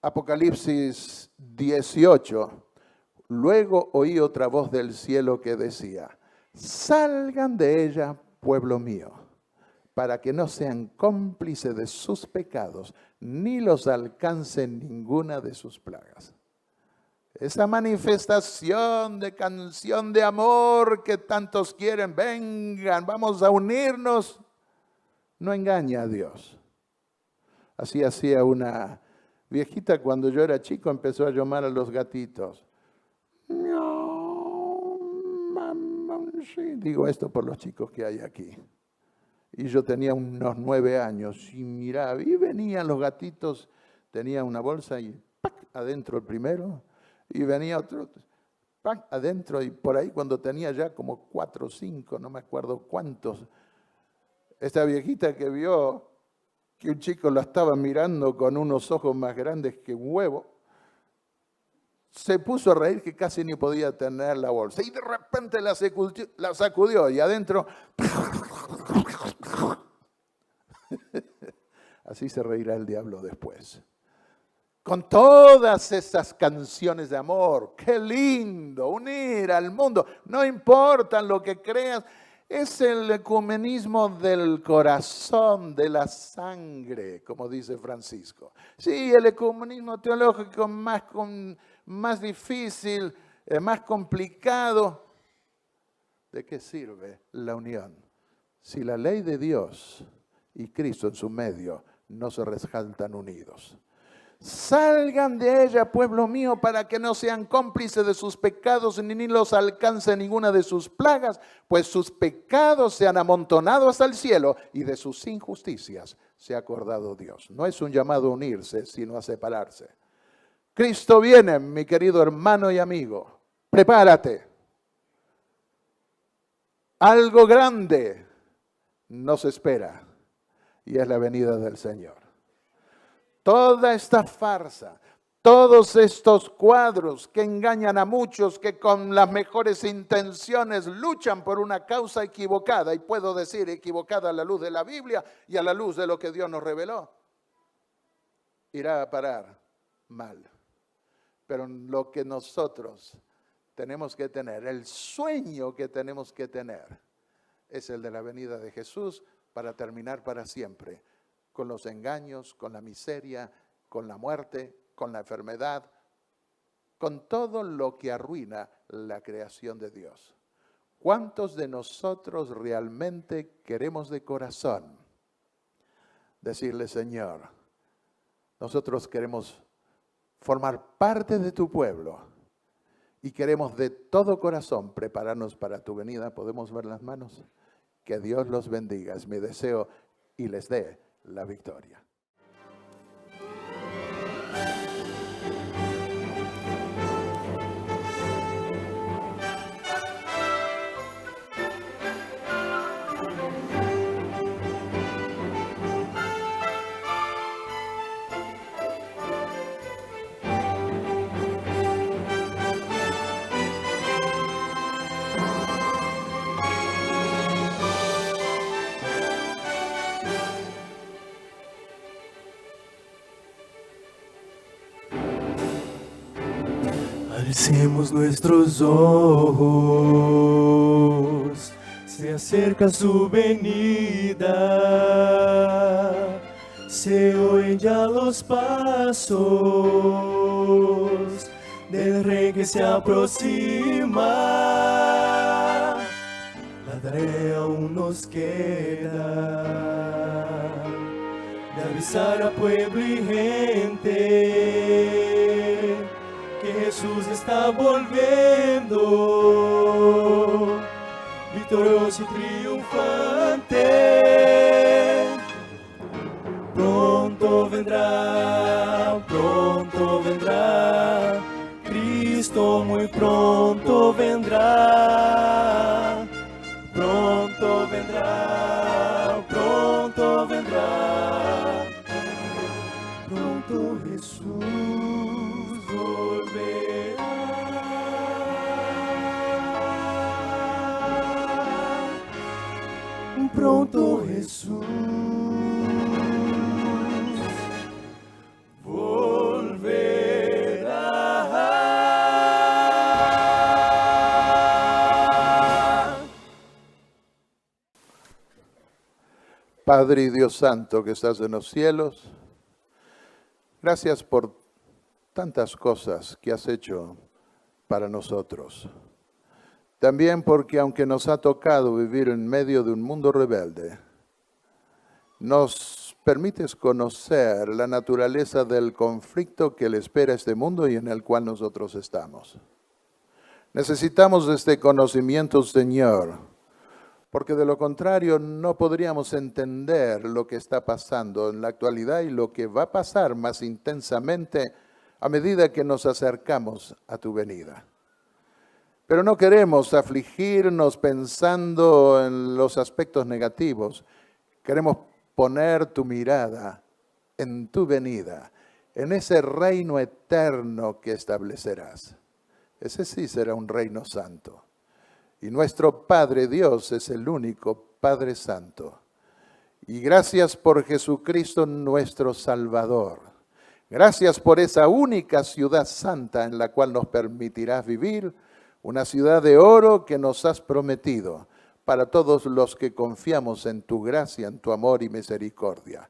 Apocalipsis 18, luego oí otra voz del cielo que decía, salgan de ella, pueblo mío, para que no sean cómplices de sus pecados, ni los alcance ninguna de sus plagas. Esa manifestación de canción de amor que tantos quieren, vengan, vamos a unirnos, no engaña a Dios. Así hacía una viejita cuando yo era chico, empezó a llamar a los gatitos. Sí, digo esto por los chicos que hay aquí. Y yo tenía unos 9 años y miraba, y venían los gatitos, tenía una bolsa y ¡pac! Adentro el primero, y venía otro, ¡pac! Adentro, y por ahí cuando tenía ya como 4 o 5, no me acuerdo cuántos, esta viejita que vio que un chico la estaba mirando con unos ojos más grandes que un huevo, se puso a reír que casi ni podía tener la bolsa, y de repente la sacudió y adentro... Así se reirá el diablo después. Con todas esas canciones de amor, qué lindo, unir al mundo, no importa lo que creas, es el ecumenismo del corazón, de la sangre, como dice Francisco. Sí, el ecumenismo teológico más difícil, más complicado. ¿De qué sirve la unión? Si la ley de Dios y Cristo en su medio no se resaltan unidos. Salgan de ella, pueblo mío, para que no sean cómplices de sus pecados ni los alcance ninguna de sus plagas, pues sus pecados se han amontonado hasta el cielo y de sus injusticias se ha acordado Dios. No es un llamado a unirse, sino a separarse. Cristo viene, mi querido hermano y amigo. Prepárate. Algo grande nos espera y es la venida del Señor. Toda esta farsa, todos estos cuadros que engañan a muchos, que con las mejores intenciones luchan por una causa equivocada, y puedo decir equivocada a la luz de la Biblia y a la luz de lo que Dios nos reveló, irá a parar mal. Pero lo que nosotros tenemos que tener, el sueño que tenemos que tener, es el de la venida de Jesús para terminar para siempre con los engaños, con la miseria, con la muerte, con la enfermedad, con todo lo que arruina la creación de Dios. ¿Cuántos de nosotros realmente queremos de corazón decirle, Señor, nosotros queremos formar parte de tu pueblo y queremos de todo corazón prepararnos para tu venida? ¿Podemos ver las manos? Que Dios los bendiga, es mi deseo, y les dé la victoria. Alcemos nuestros ojos, se acerca su venida, se oyen ya los pasos del Rey que se aproxima. La tarea aún nos queda de avisar a pueblo y gente que Jesús está volviendo, victorioso y triunfante. Pronto vendrá, Cristo muy pronto vendrá. Pronto vendrá, pronto Jesús volverá. Pronto Jesús volverá. Padre y Dios Santo que estás en los cielos, gracias por tantas cosas que has hecho para nosotros. También porque aunque nos ha tocado vivir en medio de un mundo rebelde, nos permites conocer la naturaleza del conflicto que le espera a este mundo y en el cual nosotros estamos. Necesitamos de este conocimiento, Señor, porque de lo contrario no podríamos entender lo que está pasando en la actualidad y lo que va a pasar más intensamente a medida que nos acercamos a tu venida. Pero no queremos afligirnos pensando en los aspectos negativos. Queremos poner tu mirada en tu venida, en ese reino eterno que establecerás. Ese sí será un reino santo. Y nuestro Padre Dios es el único Padre Santo. Y gracias por Jesucristo nuestro Salvador. Gracias por esa única ciudad santa en la cual nos permitirás vivir, una ciudad de oro que nos has prometido para todos los que confiamos en tu gracia, en tu amor y misericordia.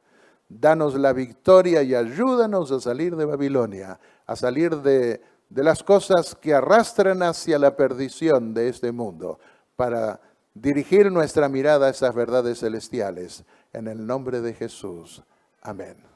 Danos la victoria y ayúdanos a salir de Babilonia, a salir de las cosas que arrastran hacia la perdición de este mundo, para dirigir nuestra mirada a esas verdades celestiales. En el nombre de Jesús. Amén.